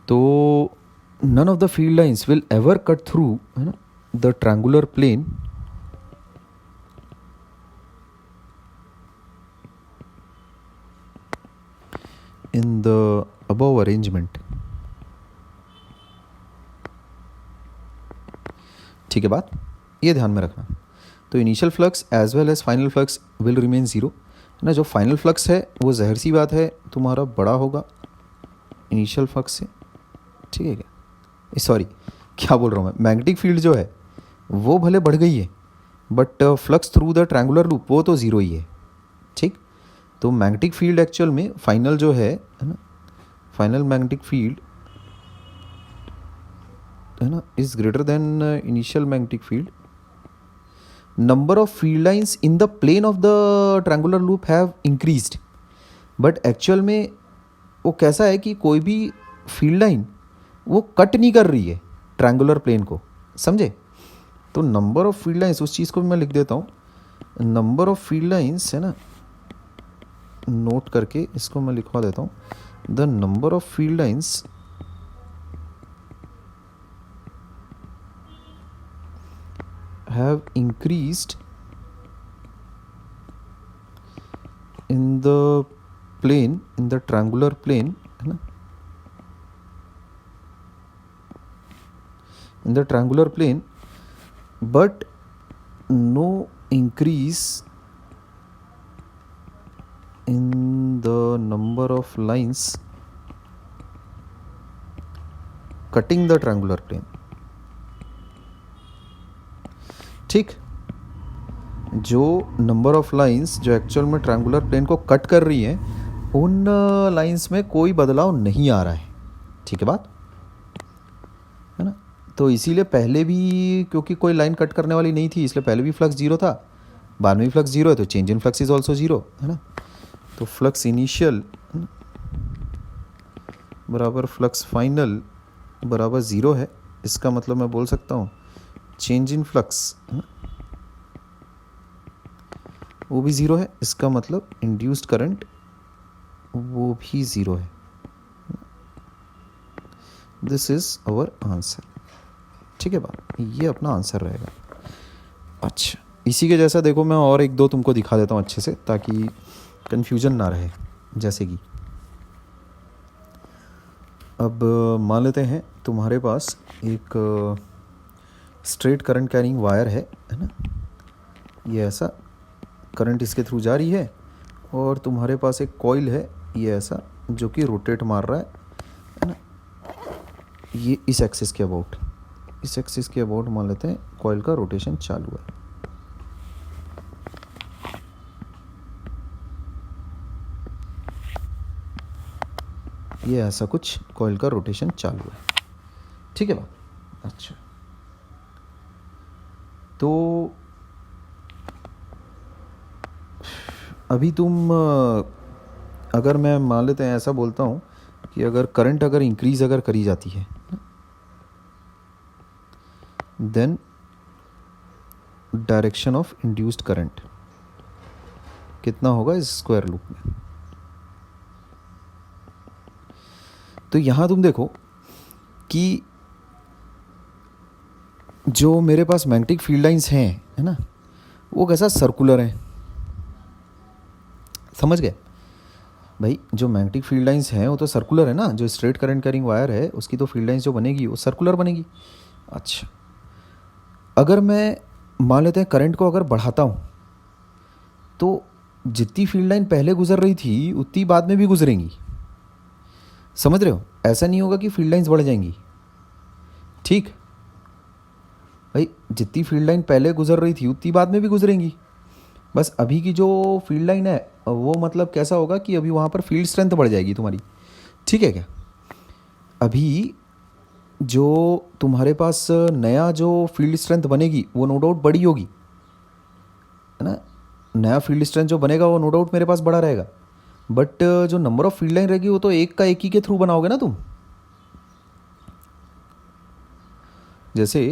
तो none of the field lines will ever cut through, है ना, the triangular plane in the above arrangement. ठीक है बात, ये ध्यान में रखना। तो initial flux as well as final flux will remain zero, है ना। जो फाइनल फ्लक्स है वो ज़ाहिर सी बात है तुम्हारा बड़ा होगा इनिशियल फ्लक्स से। ठीक है क्या? सॉरी, क्या बोल रहा हूँ मैं, मैग्नेटिक फील्ड जो है वो भले बढ़ गई है, but flux through the triangular loop वो तो ज़ीरो ही है। ठीक, तो मैग्नेटिक फील्ड एक्चुअल में फाइनल जो है ना, फाइनल मैग्नेटिक फील्ड, है ना, is greater than initial magnetic field. Number of field lines in the plane of the triangular loop have increased, but actual में वो कैसा है कि कोई भी फील्ड लाइन वो कट नहीं कर रही है ट्रायंगुलर प्लेन को, समझे। तो नंबर ऑफ फील्ड लाइंस, उस चीज़ को भी मैं लिख देता हूँ, नंबर ऑफ फील्ड लाइंस, है ना, नोट करके इसको मैं लिखवा देता हूँ। The number of field lines have increased in the plane, in the triangular plane, है ना, in the triangular plane, but no increase in the number of lines cutting the triangular plane। ठीक, जो नंबर ऑफ लाइंस जो actual में triangular plane को cut कर रही हैं, उन लाइंस में कोई बदलाव नहीं आ रहा है। ठीक है बात, है ना। तो इसीलिए पहले भी, क्योंकि कोई लाइन कट करने वाली नहीं थी, इसलिए पहले भी फ्लक्स जीरो था, बाद में भी फ्लक्स जीरो है, तो change in flux is also zero, है ना। तो फ्लक्स इनिशियल बराबर फ्लक्स फाइनल बराबर ज़ीरो है। इसका मतलब मैं बोल सकता हूँ चेंज इन फ्लक्स, है ना, वो भी ज़ीरो है। इसका मतलब इंड्यूस्ड करंट वो भी ज़ीरो है। This is our answer. ठीक है बात, ये अपना आंसर रहेगा। अच्छा, इसी के जैसा देखो, मैं और एक दो तुमको दिखा देता हूँ अच्छे से, ताकि कन्फ्यूजन ना रहे। जैसे कि अब मान लेते हैं तुम्हारे पास एक स्ट्रेट करंट कैरिंग वायर है ना, ये ऐसा करंट इसके थ्रू जा रही है, और तुम्हारे पास एक कॉइल है ये ऐसा, जो कि रोटेट मार रहा है ना, ये इस एक्सिस के अबाउट, इस एक्सिस के अबाउट मान लेते हैं कॉइल का रोटेशन चालू है। ये ऐसा कुछ कॉइल का रोटेशन चालू है। ठीक है बात। अच्छा, तो अभी तुम अगर मैं मान लेते हैं ऐसा बोलता हूँ कि अगर करंट अगर इंक्रीज अगर करी जाती है, then direction of induced current कितना होगा इस स्क्वायर लूप में। तो यहाँ तुम देखो कि जो मेरे पास मैग्नेटिक फील्ड लाइंस हैं, है ना, वो कैसा सर्कुलर है, समझ गए भाई। जो मैग्नेटिक फील्ड लाइंस हैं वो तो सर्कुलर है ना, जो स्ट्रेट करंट कैरिंग वायर है उसकी तो फील्ड लाइंस जो बनेगी वो सर्कुलर बनेगी। अच्छा, अगर मैं मान लेते हैं करंट को अगर बढ़ाता हूँ, तो जितनी फील्ड लाइन पहले गुजर रही थी उतनी बाद में भी गुजरेंगी, समझ रहे हो। ऐसा नहीं होगा कि फील्ड लाइंस बढ़ जाएंगी। ठीक भाई, जितनी फील्ड लाइन पहले गुजर रही थी उतनी बाद में भी गुजरेंगी। बस अभी की जो फील्ड लाइन है वो मतलब कैसा होगा कि अभी वहाँ पर फील्ड स्ट्रेंथ बढ़ जाएगी तुम्हारी। ठीक है क्या? अभी जो तुम्हारे पास नया जो फील्ड स्ट्रेंथ बनेगी वो नो डाउट बड़ी होगी, है ना। नया फील्ड स्ट्रेंथ जो बनेगा वो नो डाउट मेरे पास बड़ा रहेगा, बट जो नंबर ऑफ फील्ड लाइन रहेगी वो तो एक का एक ही के थ्रू बनाओगे ना तुम। जैसे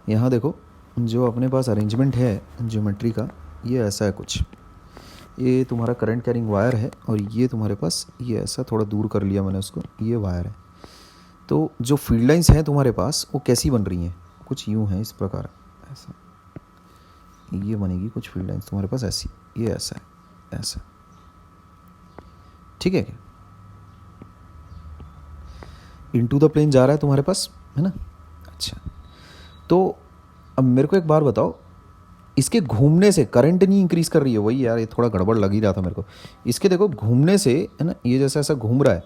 यहाँ देखो जो अपने पास अरेंजमेंट है ज्योमेट्री का, ये ऐसा है कुछ, ये तुम्हारा करंट कैरिंग वायर है और ये तुम्हारे पास ये ऐसा थोड़ा दूर कर लिया मैंने उसको, ये वायर है। तो जो फील्ड लाइंस हैं तुम्हारे पास वो कैसी बन रही हैं, कुछ यूँ हैं इस प्रकार, ऐसा ये बनेगी कुछ फील्ड लाइंस तुम्हारे पास ऐसी, ये ऐसा है, ऐसा, ठीक है क्या? इनटू द प्लेन जा रहा है तुम्हारे पास, है ना? अच्छा, तो अब मेरे को एक बार बताओ, इसके घूमने से करंट नहीं इंक्रीज कर रही है? वही यार, ये थोड़ा गड़बड़ लग ही रहा था मेरे को। इसके देखो घूमने से, है ना, ये जैसा ऐसा घूम रहा है,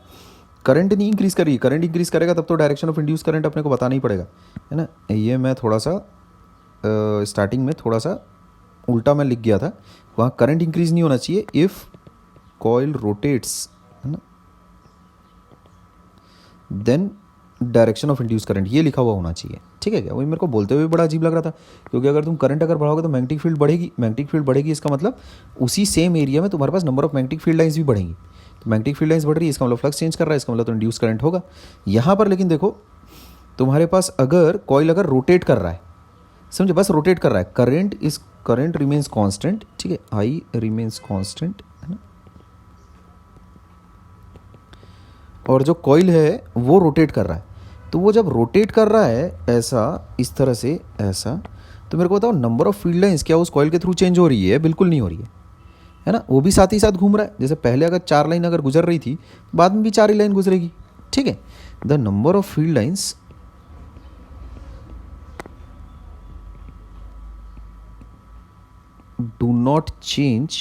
करंट नहीं इंक्रीज कर रही है। करंट इंक्रीज करेगा तब तो डायरेक्शन ऑफ इंड्यूस करंट अपने को बताना ही पड़ेगा, है ना? ये मैं थोड़ा सा स्टार्टिंग में थोड़ा सा उल्टा मैं लिख गया था, वहाँ करंट इंक्रीज नहीं होना चाहिए इफ़ कॉइल रोटेट्स, है ना, then direction of induce current, ये लिखा हुआ होना चाहिए, ठीक है क्या? वही मेरे को बोलते हुए बड़ा अजीब लग रहा था, क्योंकि अगर तुम करंट अगर बढ़ाओगे तो मैग्नेटिक फील्ड बढ़ेगी, मैग्नेटिक फील्ड बढ़ेगी, इसका मतलब उसी सेम एरिया में तुम्हारे पास number of magnetic field lines भी बढ़ेंगी। तो मैग्नेटिक फील्ड लाइंस बढ़ रही है, इसका मतलब फ्लक्स चेंज कर रहा है, इसका मतलब तो इंड्यूस करंट होगा यहाँ पर। लेकिन देखो तुम्हारे पास अगर कॉइल अगर रोटेट कर रहा है, समझे, बस रोटेट कर रहा है, करंट रिमेन्स कांस्टेंट, ठीक है, आई रिमेन्स कांस्टेंट, है ना, और जो कॉइल है वो रोटेट कर रहा है। तो वो जब रोटेट कर रहा है ऐसा, इस तरह से ऐसा, तो मेरे को बताओ नंबर ऑफ फील्ड लाइंस क्या उस कॉइल के थ्रू चेंज हो रही है? बिल्कुल नहीं हो रही है ना? वो भी साथ ही साथ घूम रहा है, जैसे पहले अगर 4 लाइन अगर गुजर रही थी, बाद में भी 4 ही लाइन गुजरेगी, ठीक है? The number of field lines do not change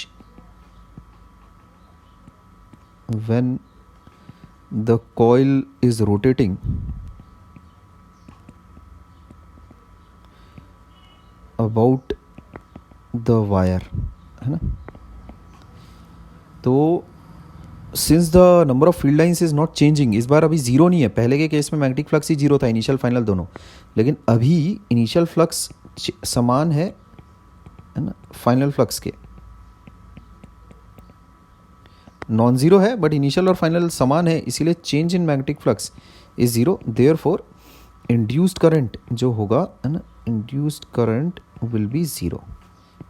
when the coil is rotating about the wire, है ना? तो since the number of field lines is not changing, इस बार अभी जीरो नहीं है, पहले के केस में मैग्नेटिक फ्लक्स ही जीरो था, इनिशियल फाइनल दोनों, लेकिन अभी इनिशियल फ्लक्स समान है ना फाइनल फ्लक्स के, नॉन जीरो है बट इनिशियल और फाइनल समान है, इसीलिए change in magnetic flux is zero, therefore induced current जो होगा, है ना, induced current will B zero,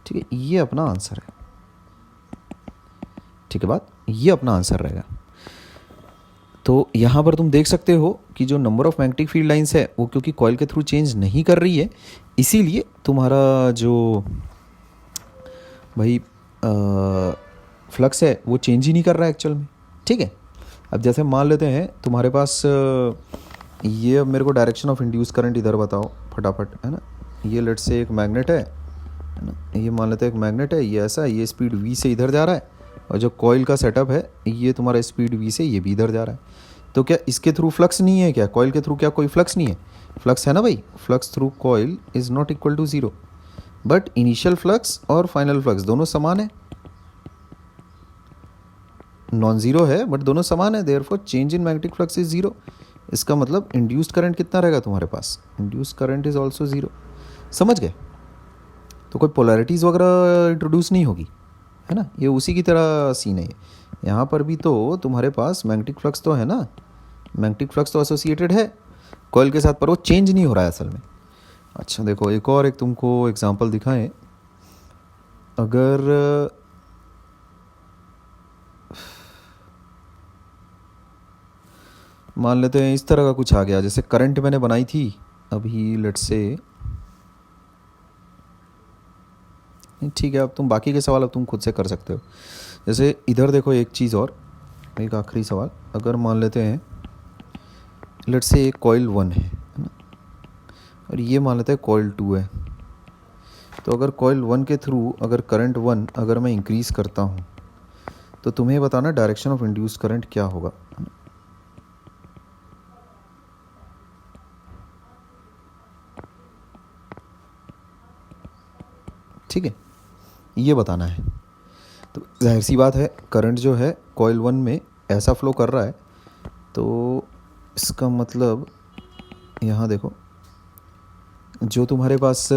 ठीक है? ये अपना आंसर है, ठीक है बात, ये अपना आंसर रहेगा। तो यहाँ पर तुम देख सकते हो कि जो number of magnetic field lines है वो क्योंकि कॉइल के थ्रू चेंज नहीं कर रही है, इसीलिए तुम्हारा जो भाई फ्लक्स है वो चेंज ही नहीं कर रहा है एक्चुअल में, ठीक है? अब जैसे मान लेते हैं तुम्हारे पास ये, अब मेरे को डायरेक्शन ऑफ इंड्यूस करंट इधर बताओ फटाफट, है ना? ये लेट से एक मैग्नेट है ना, ये मान लेते हैं एक मैग्नेट है, ये ऐसा, ये स्पीड v से इधर जा रहा है, और जो कॉइल का सेटअप है ये तुम्हारा स्पीड v से ये भी इधर जा रहा है। तो क्या इसके थ्रू फ्लक्स नहीं है क्या? कॉइल के थ्रू क्या कोई फ्लक्स नहीं है? फ्लक्स है ना भाई, flux through coil is not equal to zero, but initial flux और फाइनल फ्लक्स दोनों समान है, नॉन ज़ीरो है बट दोनों समान है, therefore change in magnetic flux is zero. इसका मतलब इंड्यूस्ड करंट कितना रहेगा तुम्हारे पास? Induced current is also zero, समझ गए? तो कोई पोलैरिटीज़ वगैरह इंट्रोड्यूस नहीं होगी, है ना? ये उसी की तरह सीन है। यहाँ पर भी तो तुम्हारे पास मैग्नेटिक फ्लक्स तो है ना, मैग्नेटिक फ्लक्स तो एसोसिएटेड है कॉइल के साथ, पर वो चेंज नहीं हो रहा है असल में। अच्छा देखो एक और एक तुमको एग्जांपल दिखाएं, अगर मान लेते हैं इस तरह का कुछ आ गया, जैसे करंट मैंने बनाई थी अभी, लेट से, ठीक है, अब तुम बाकी के सवाल अब तुम खुद से कर सकते हो। जैसे इधर देखो एक चीज़ और, एक आखिरी सवाल, अगर मान लेते हैं लेट से एक कॉइल 1 है ना, और ये मान लेते हैं कॉइल 2 है। तो अगर कॉइल 1 के थ्रू अगर करंट 1 अगर मैं इंक्रीज़ करता हूँ, तो तुम्हें बताना डायरेक्शन ऑफ इंड्यूस्ड करंट क्या होगा, है ना? ठीक है, ये बताना है। तो जाहिर सी बात है करंट जो है कॉइल 1 में ऐसा फ्लो कर रहा है, तो इसका मतलब यहाँ देखो जो तुम्हारे पास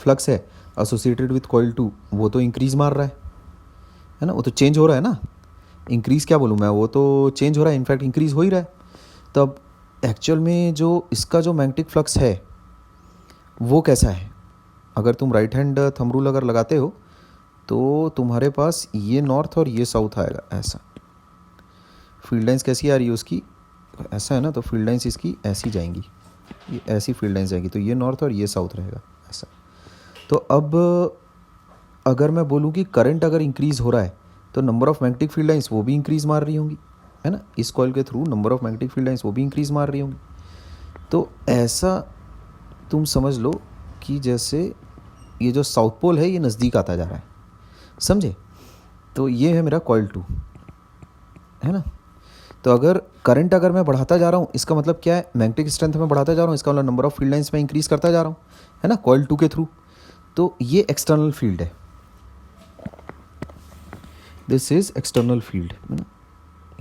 फ्लक्स है एसोसिएटेड विथ कॉइल 2 वो तो इंक्रीज़ मार रहा है ना, वो तो चेंज हो रहा है ना, इंक्रीज़ क्या बोलूँ मैं, वो तो चेंज हो रहा है, इनफैक्ट इंक्रीज़ हो ही रहा है। तब एक्चुअल में जो इसका जो मैग्नेटिक फ्लक्स है वो कैसा है, अगर तुम राइट हैंड थंब रूल अगर लगाते हो तो तुम्हारे पास ये नॉर्थ और ये साउथ आएगा ऐसा। फील्ड लाइंस कैसी आ रही है उसकी, ऐसा है ना, तो फील्ड लाइंस इसकी ऐसी जाएंगी, ये ऐसी फील्ड लाइंस जाएगी, तो ये नॉर्थ और ये साउथ रहेगा ऐसा। तो अब अगर मैं बोलूँ कि करंट अगर इंक्रीज़ हो रहा है तो number of magnetic field lines वो भी इंक्रीज़ मार रही होंगी, है ना, इस कॉइल के through number of magnetic field lines वो भी इंक्रीज़ मार रही होंगी। तो ऐसा तुम समझ लो कि जैसे ये जो साउथ पोल है ये नज़दीक आता जा रहा है, समझे। तो ये है मेरा कॉइल 2, है ना। तो अगर करंट अगर मैं बढ़ाता जा रहा हूँ इसका मतलब क्या है, मैग्नेटिक स्ट्रेंथ में बढ़ाता जा रहा हूँ, इसका मतलब नंबर ऑफ फील्ड लाइंस में इंक्रीज़ करता जा रहा हूँ, है ना, कॉइल 2 के थ्रू। तो ये एक्सटर्नल फील्ड है, दिस इज एक्सटर्नल फील्ड, है ना,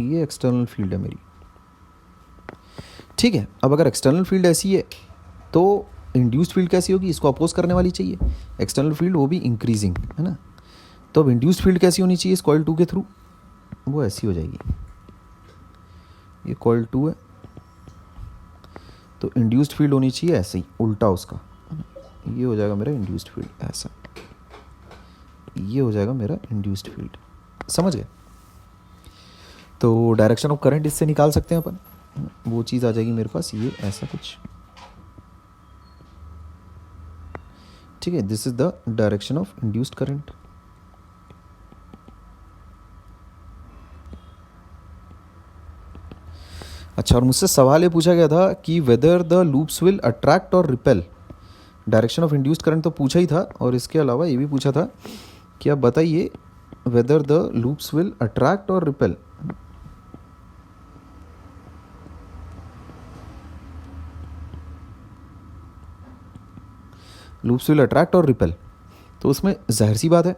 ये एक्सटर्नल फील्ड है मेरी, ठीक है। अब अगर एक्सटर्नल फील्ड ऐसी है तो इंड्यूस्ड फील्ड कैसी होगी, इसको अपोज करने वाली चाहिए, एक्सटर्नल फील्ड वो भी इंक्रीजिंग, है ना। तो अब इंड्यूस्ड फील्ड कैसी होनी चाहिए इस कॉइल 2 के थ्रू, वो ऐसी हो जाएगी, ये कॉइल 2 है तो इंड्यूस्ड फील्ड होनी चाहिए ऐसे ही उल्टा उसका, ये हो जाएगा मेरा इंड्यूस्ड फील्ड ऐसा, ये हो जाएगा मेरा इंड्यूस्ड फील्ड, समझ गए। तो डायरेक्शन ऑफ करंट इससे निकाल सकते हैं अपन, वो चीज़ आ जाएगी मेरे पास ये ऐसा कुछ, ठीक है। This is the direction of induced current. अच्छा, और मुझसे सवाल ये पूछा गया था कि whether the loops will attract और repel, direction of induced current तो पूछा ही था, और इसके अलावा ये भी पूछा था कि आप बताइए weather the loops will attract और रिपेल। लूप्स विल अट्रैक्ट और रिपेल, तो उसमें जाहिर सी बात है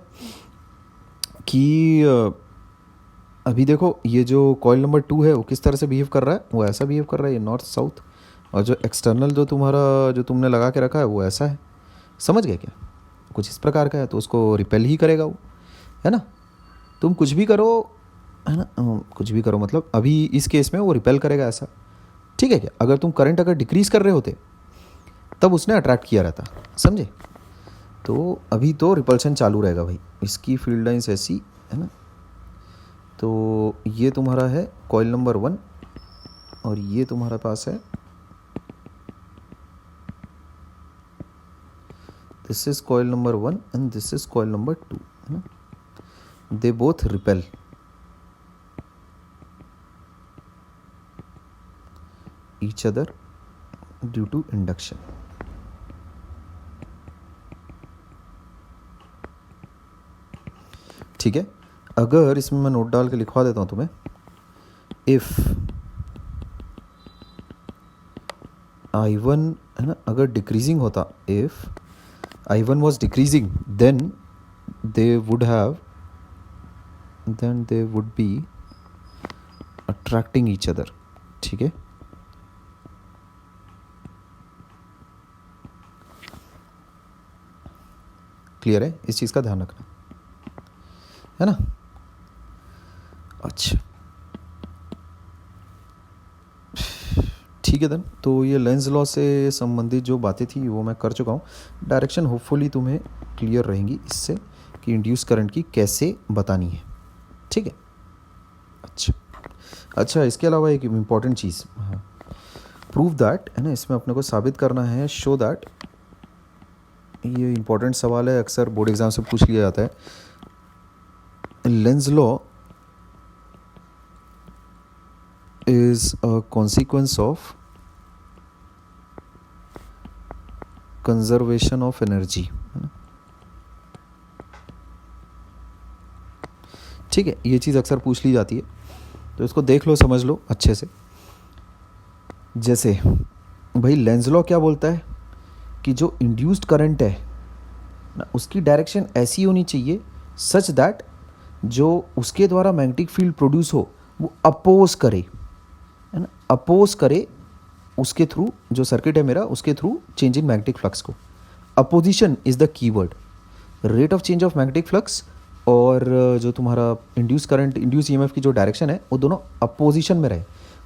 कि अभी देखो ये जो कॉइल नंबर 2 है वो किस तरह से बिहेव कर रहा है, वो ऐसा बिहेव कर रहा है, ये नॉर्थ साउथ, और जो एक्सटर्नल जो तुम्हारा जो तुमने लगा के रखा है वो ऐसा है, समझ गए क्या, कुछ इस प्रकार का है, तो उसको रिपेल ही करेगा वो, है ना। तुम कुछ भी करो, है ना, कुछ भी करो मतलब अभी इस केस में वो रिपेल करेगा ऐसा, ठीक है क्या। अगर तुम करंट अगर डिक्रीज़ कर रहे होते तब उसने अट्रैक्ट किया रहता, समझे। तो अभी तो रिपल्शन चालू रहेगा भाई, इसकी फील्ड लाइंस ऐसी, है ना। तो ये तुम्हारा है कॉइल नंबर 1 और ये तुम्हारा पास है, this is coil number 1 and this is coil number 2, है ना। They both repel, each other due to induction. ठीक है, अगर इसमें मैं नोट डाल के लिखवा देता हूँ तुम्हें, इफ I1, है ना, अगर डिक्रीजिंग होता, if I1 was decreasing then they would be attracting each other, ठीक है। क्लियर है, इस चीज़ का ध्यान रखना, है ना। अच्छा ठीक है देन, तो ये लेंस लॉ से संबंधित जो बातें थी वो मैं कर चुका हूँ। डायरेक्शन होपफुली तुम्हें क्लियर रहेंगी इससे कि इंड्यूस करंट की कैसे बतानी है, ठीक है। अच्छा इसके अलावा एक इम्पॉर्टेंट चीज़, हाँ, प्रूव दैट, है ना, इसमें अपने को साबित करना है, शो दैट, ये इम्पॉर्टेंट सवाल है, अक्सर बोर्ड एग्जाम से पूछ लिया जाता है। Lenz law is a consequence of conservation of energy, है ना। ठीक है, ये चीज़ अक्सर पूछ ली जाती है, तो इसको देख लो, समझ लो अच्छे से। जैसे भाई लेंस लॉ क्या बोलता है कि जो इंड्यूस्ड करंट है ना, उसकी डायरेक्शन ऐसी होनी चाहिए सच दैट जो उसके द्वारा मैग्नेटिक फील्ड प्रोड्यूस हो वो अपोज करे, है ना, अपोज करे उसके थ्रू, जो सर्किट है मेरा उसके through change in magnetic flux को। Opposition is the keyword, rate of change of magnetic flux और जो तुम्हारा इंड्यूस करंट, इंड्यूस ईएमएफ की जो डायरेक्शन है वो दोनों अपोजिशन में रहे।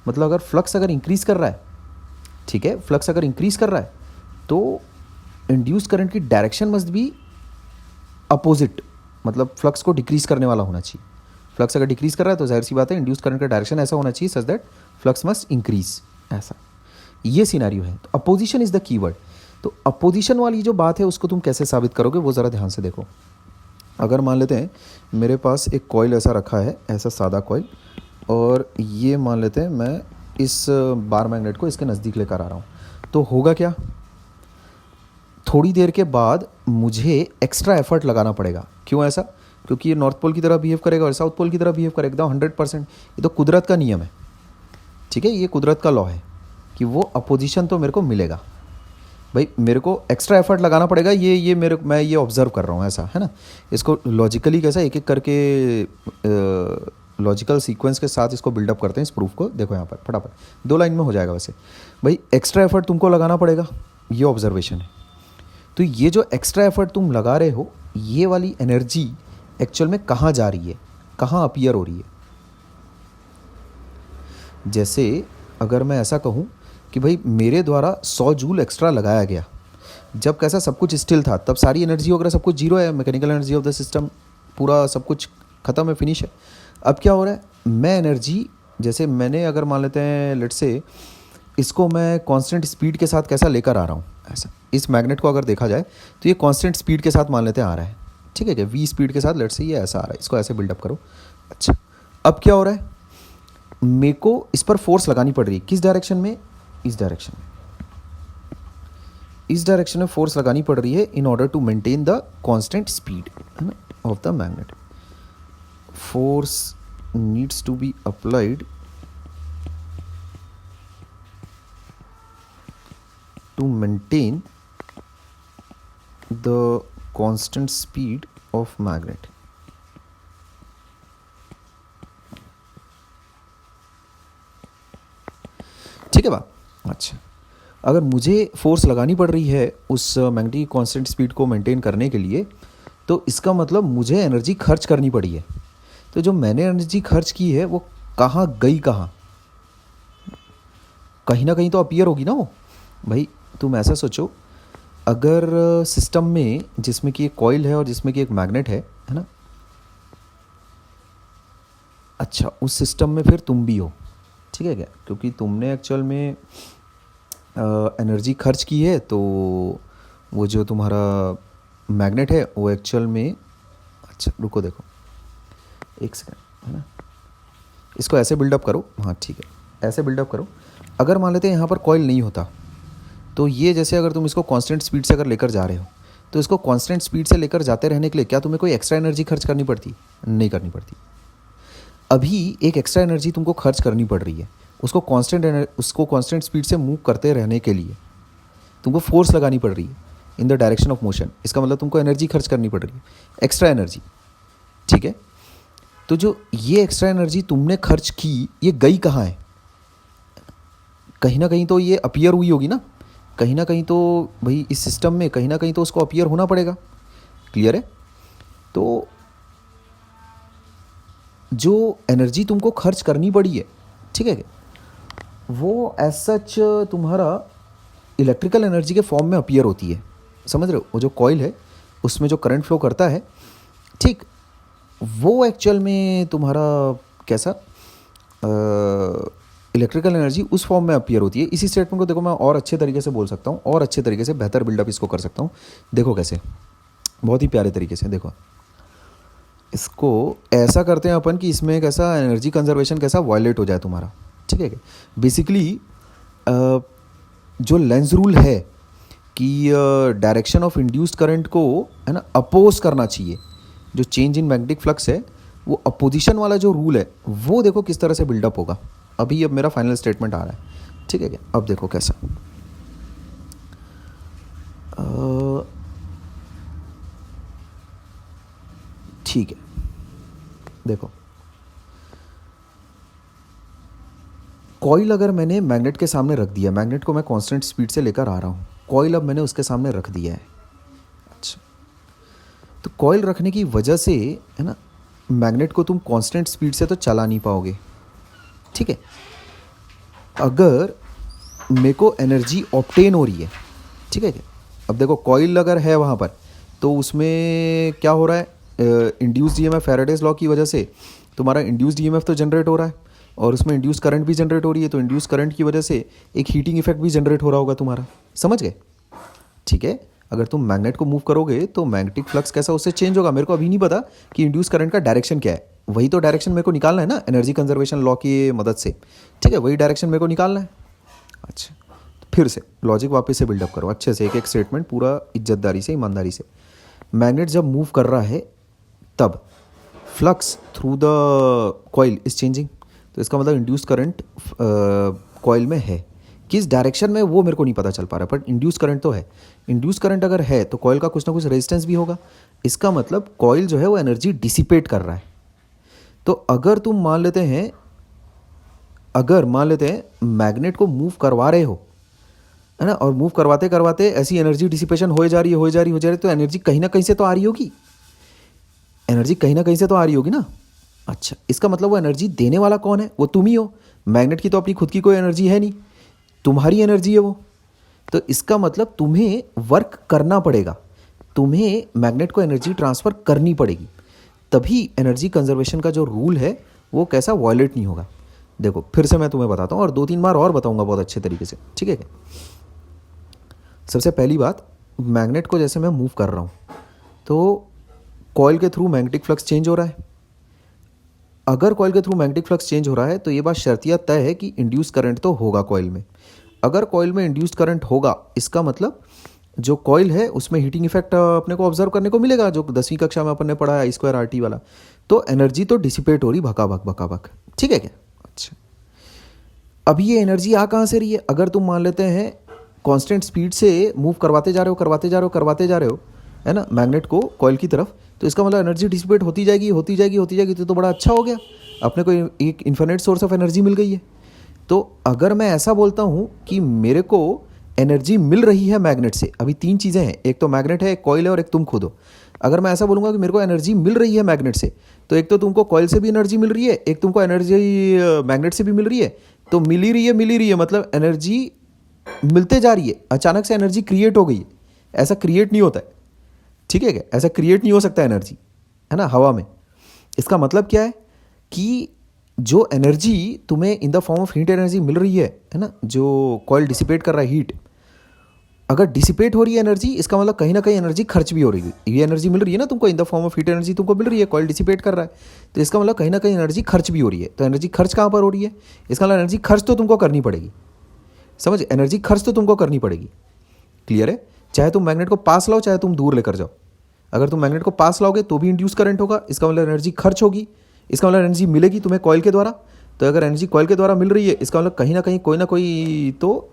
मतलब अगर फ्लक्स अगर इंक्रीज़ कर रहा है, ठीक है, फ्लक्स अगर इंक्रीज़ कर रहा है तो इंड्यूस करंट की डायरेक्शन मस्ट बी अपोजिट, मतलब फ्लक्स को डिक्रीज करने वाला होना चाहिए। फ्लक्स अगर डिक्रीज कर रहा है तो जाहिर सी बात है इंड्यूस करंट का डायरेक्शन ऐसा होना चाहिए such that flux must increase, ऐसा ये सिनेरियो है। तो अपोजिशन इज द कीवर्ड। तो अपोजिशन वाली जो बात है उसको तुम कैसे साबित करोगे वो ज़रा ध्यान से देखो। अगर मान लेते हैं मेरे पास एक कॉइल ऐसा रखा है, ऐसा सादा कॉइल, और ये मान लेते हैं मैं इस बार मैग्नेट को इसके नज़दीक लेकर आ रहा हूँ, तो होगा क्या, थोड़ी देर के बाद मुझे एक्स्ट्रा एफर्ट लगाना पड़ेगा। क्यों ऐसा? क्योंकि ये नॉर्थ पोल की तरह बिहेव करेगा और साउथ पोल की तरह बिहेव करेगा, एकदम 100%। ये तो कुदरत का नियम है, ठीक है, ये कुदरत का लॉ है कि वो अपोजिशन तो मेरे को मिलेगा। भाई मेरे को एक्स्ट्रा एफर्ट लगाना पड़ेगा, ये मैं ये ऑब्जर्व कर रहा हूँ, ऐसा है ना। इसको लॉजिकली कैसा एक एक करके लॉजिकल सीक्वेंस के साथ इसको बिल्डअप करते हैं इस प्रूफ को। देखो यहाँ पर फटाफट 2 लाइन में हो जाएगा वैसे। भाई एक्स्ट्रा एफर्ट तुमको लगाना पड़ेगा, ये ऑब्जर्वेशन है। तो ये जो एक्स्ट्रा एफर्ट तुम लगा रहे हो, ये वाली एनर्जी एक्चुअल में कहाँ जा रही है, कहाँ अपीयर हो रही है। जैसे अगर मैं ऐसा कहूँ कि भाई मेरे द्वारा 100 जूल एक्स्ट्रा लगाया गया, जब कैसा सब कुछ स्टिल था तब सारी एनर्जी वगैरह सब कुछ जीरो है, mechanical energy of the system पूरा सब कुछ ख़त्म है, फिनिश है। अब क्या हो रहा है, मैं एनर्जी, जैसे मैंने अगर मान लेते हैं लेट्स से इसको मैं कांस्टेंट स्पीड के साथ कैसा लेकर आ रहा हूँ, ऐसा इस मैग्नेट को अगर देखा जाए तो ये कांस्टेंट स्पीड के साथ मान लेते हैं आ रहा है, ठीक है क्या, v स्पीड के साथ लेट्स से ये ऐसा आ रहा है, इसको ऐसे बिल्डअप करो। अच्छा अब क्या हो रहा है, मेरे को इस पर फोर्स लगानी पड़ रही है, किस डायरेक्शन में, इस डायरेक्शन में, इस डायरेक्शन में फोर्स लगानी पड़ रही है in order to maintain the constant speed of the magnet. Force needs to be applied to maintain the constant speed of magnet। ठीक है बात। अच्छा अगर मुझे फोर्स लगानी पड़ रही है उस मैग्नेटिक कांस्टेंट स्पीड को मेंटेन करने के लिए, तो इसका मतलब मुझे एनर्जी खर्च करनी पड़ी है। तो जो मैंने एनर्जी खर्च की है वो कहाँ गई, कहाँ, कहीं ना कहीं तो अपीयर होगी ना वो। भाई तुम ऐसा सोचो, अगर सिस्टम में जिसमें कि एक कॉइल है और जिसमें कि एक मैग्नेट है ना, अच्छा उस सिस्टम में फिर तुम भी हो, ठीक है क्या, क्योंकि तुमने एक्चुअल में एनर्जी खर्च की है, तो वो जो तुम्हारा मैग्नेट है वो एक्चुअल में, अच्छा रुको देखो एक सेकंड, है ना, इसको ऐसे बिल्डअप करो, हाँ ठीक है ऐसे बिल्डअप करो। अगर मान लेते हैं यहाँ पर कॉइल नहीं होता, तो ये जैसे अगर तुम इसको कांस्टेंट स्पीड से अगर लेकर जा रहे हो, तो इसको कांस्टेंट स्पीड से लेकर जाते रहने के लिए क्या तुम्हें कोई एक्स्ट्रा एनर्जी खर्च करनी पड़ती, नहीं करनी पड़ती। अभी एक एक्स्ट्रा एनर्जी तुमको खर्च करनी पड़ रही है, उसको कांस्टेंट स्पीड से मूव करते रहने के लिए तुमको फोर्स लगानी पड़ रही है in the direction of motion. इसका मतलब तुमको एनर्जी खर्च करनी पड़ रही है, एक्स्ट्रा एनर्जी, ठीक है। तो जो ये एक्स्ट्रा एनर्जी तुमने खर्च की, ये गई कहाँ है, कहीं ना कहीं तो ये अपीयर हुई होगी ना, कहीं ना कहीं तो भाई इस सिस्टम में कहीं ना कहीं तो उसको अपीयर होना पड़ेगा, क्लियर है। तो जो एनर्जी तुमको खर्च करनी पड़ी है, ठीक है, वो एज सच तुम्हारा इलेक्ट्रिकल एनर्जी के फॉर्म में अपीयर होती है, समझ रहे हो। वो जो कॉइल है उसमें जो करंट फ्लो करता है, ठीक, वो एक्चुअल में तुम्हारा कैसा इलेक्ट्रिकल एनर्जी उस फॉर्म में अपीयर होती है। इसी स्टेटमेंट को देखो मैं और अच्छे तरीके से बोल सकता हूँ, और अच्छे तरीके से बेहतर बिल्डअप इसको कर सकता हूँ। देखो कैसे, बहुत ही प्यारे तरीके से देखो, इसको ऐसा करते हैं अपन कि इसमें कैसा एनर्जी कंजर्वेशन कैसा वायलेट हो जाए तुम्हारा, ठीक है। बेसिकली जो लेंज रूल है कि डायरेक्शन ऑफ इंड्यूस्ड करंट को, है ना, अपोज करना चाहिए, जो चेंज इन मैग्नेटिक फ्लक्स है वो अपोजिशन वाला जो रूल है वो देखो किस तरह से बिल्डअप होगा। अभी अब मेरा फाइनल स्टेटमेंट आ रहा है, ठीक है क्या। अब देखो कैसा, ठीक है, देखो कॉइल अगर मैंने मैग्नेट के सामने रख दिया, मैग्नेट को मैं कांस्टेंट स्पीड से लेकर आ रहा हूँ, कॉइल अब मैंने उसके सामने रख दिया है। अच्छा तो कॉइल रखने की वजह से, है ना, मैग्नेट को तुम कांस्टेंट स्पीड से तो चला नहीं पाओगे, ठीक है। अगर मेरे को एनर्जी ऑब्टेन हो रही है, ठीक है क्या, अब देखो कॉइल अगर है वहाँ पर तो उसमें क्या हो रहा है, इंड्यूस्ड ईएमएफ फैराडेज लॉ की वजह से तुम्हारा इंड्यूस्ड ईएमएफ तो जनरेट हो रहा है और उसमें इंड्यूस करंट भी जनरेट हो रही है, तो इंड्यूस करंट की वजह से एक हीटिंग इफेक्ट भी जनरेट हो रहा होगा तुम्हारा, समझ गए? ठीक है, अगर तुम मैग्नेट को मूव करोगे तो मैग्नेटिक फ्लक्स कैसा उससे चेंज होगा, मेरे को अभी नहीं पता कि इंड्यूस करंट का डायरेक्शन क्या है, वही तो डायरेक्शन मेरे को निकालना है ना एनर्जी कंजर्वेशन लॉ की मदद से, ठीक है, वही डायरेक्शन मेरे को निकालना है। अच्छा, तो फिर से लॉजिक वापस से बिल्डअप करो अच्छे से, एक एक स्टेटमेंट पूरा इज्जतदारी से ईमानदारी से। मैग्नेट जब मूव कर रहा है तब flux through the coil is changing, तो इसका मतलब इंड्यूस करंट कॉइल में है, किस डायरेक्शन में वो मेरे को नहीं पता चल पा रहा, बट इंड्यूस करंट तो है। इंड्यूस करंट अगर है तो कॉइल का कुछ ना कुछ रेजिस्टेंस भी होगा, इसका मतलब कॉइल जो है वो एनर्जी डिसिपेट कर रहा है। तो अगर तुम मान लेते हैं मैग्नेट को मूव करवा रहे हो, है ना, और मूव करवाते करवाते ऐसी एनर्जी डिसिपेशन हो जा रही है, तो एनर्जी कहीं ना कहीं से तो आ रही होगी, ना। अच्छा, इसका मतलब वो एनर्जी देने वाला कौन है, वो तुम ही हो। मैग्नेट की तो अपनी खुद की कोई एनर्जी है नहीं, तुम्हारी एनर्जी है वो, तो इसका मतलब तुम्हें वर्क करना पड़ेगा, तुम्हें मैग्नेट को एनर्जी ट्रांसफ़र करनी पड़ेगी, तभी एनर्जी कंजर्वेशन का जो रूल है वो कैसा वायलेट नहीं होगा। देखो फिर से मैं तुम्हें बताता हूँ और 2-3 बार और बताऊँगा बहुत अच्छे तरीके से, ठीक है क्या? सबसे पहली बात, मैग्नेट को जैसे मैं मूव कर रहा हूँ तो कॉइल के थ्रू मैग्नेटिक फ्लक्स चेंज हो रहा है। अगर कॉइल के थ्रू मैग्नेटिक फ्लक्स चेंज हो रहा है तो ये बात शर्तिया तय है कि इंड्यूस करंट तो होगा कॉइल में। अगर कॉइल में इंड्यूस्ड करंट होगा, इसका मतलब जो कॉइल है उसमें हीटिंग इफेक्ट अपने को ऑब्जर्व करने को मिलेगा, जो 10वीं कक्षा में अपन ने पढ़ा है I² RT वाला। तो एनर्जी तो डिसिपेट हो रही भका भक, ठीक है क्या? अच्छा, अभी ये एनर्जी आ कहाँ से रही है? अगर तुम मान लेते हैं कांस्टेंट स्पीड से मूव करवाते जा रहे हो, है ना, मैग्नेट को कॉइल की तरफ, तो इसका मतलब एनर्जी डिसिपेट होती जाएगी, तो बड़ा अच्छा हो गया, अपने को एक इन्फिनिट सोर्स ऑफ एनर्जी मिल गई है। तो अगर मैं ऐसा बोलता हूँ कि मेरे को एनर्जी मिल रही है मैग्नेट से, अभी 3 चीज़ें हैं, एक तो मैग्नेट है, एक कॉइल है और एक तुम खुद हो। अगर मैं ऐसा बोलूँगा कि मेरे को एनर्जी मिल रही है मैग्नेट से, तो एक तो तुमको कॉइल से भी एनर्जी मिल रही है, एक तुमको एनर्जी मैग्नेट से भी मिल रही है, तो मिल ही रही है, मतलब एनर्जी मिलते जा रही है। अचानक से एनर्जी क्रिएट हो गई है, ऐसा क्रिएट नहीं होता है, ठीक है क्या? ऐसा क्रिएट नहीं हो सकता एनर्जी, है ना, हवा में। इसका मतलब क्या है कि जो एनर्जी तुम्हें in the form of heat energy मिल रही है ना, जो कॉइल डिसिपेट कर रहा है हीट, अगर डिसिपेट हो रही है एनर्जी, इसका मतलब कहीं ना कहीं एनर्जी खर्च भी हो रही है। ये एनर्जी मिल रही है ना तुमको, इन the form of heat energy तुमको मिल रही है, कॉइल डिसिपेट कर रहा है, तो इसका मतलब कहीं ना कहीं एनर्जी खर्च भी हो रही है। तो एनर्जी खर्च कहाँ पर हो रही है? इसका मतलब एनर्जी खर्च तो तुमको करनी पड़ेगी, समझ, एनर्जी खर्च तो तुमको करनी पड़ेगी। क्लियर है? चाहे तुम मैग्नेट को पास लाओ, चाहे तुम दूर लेकर जाओ, अगर तुम मैग्नेट को पास लाओगे तो भी इंड्यूस करंट होगा, इसका मतलब एनर्जी खर्च होगी, इसका मतलब एनर्जी मिलेगी तुम्हें कॉइल के द्वारा। तो अगर एनर्जी कॉइल के द्वारा मिल रही है, इसका मतलब कहीं ना कहीं कोई ना कोई तो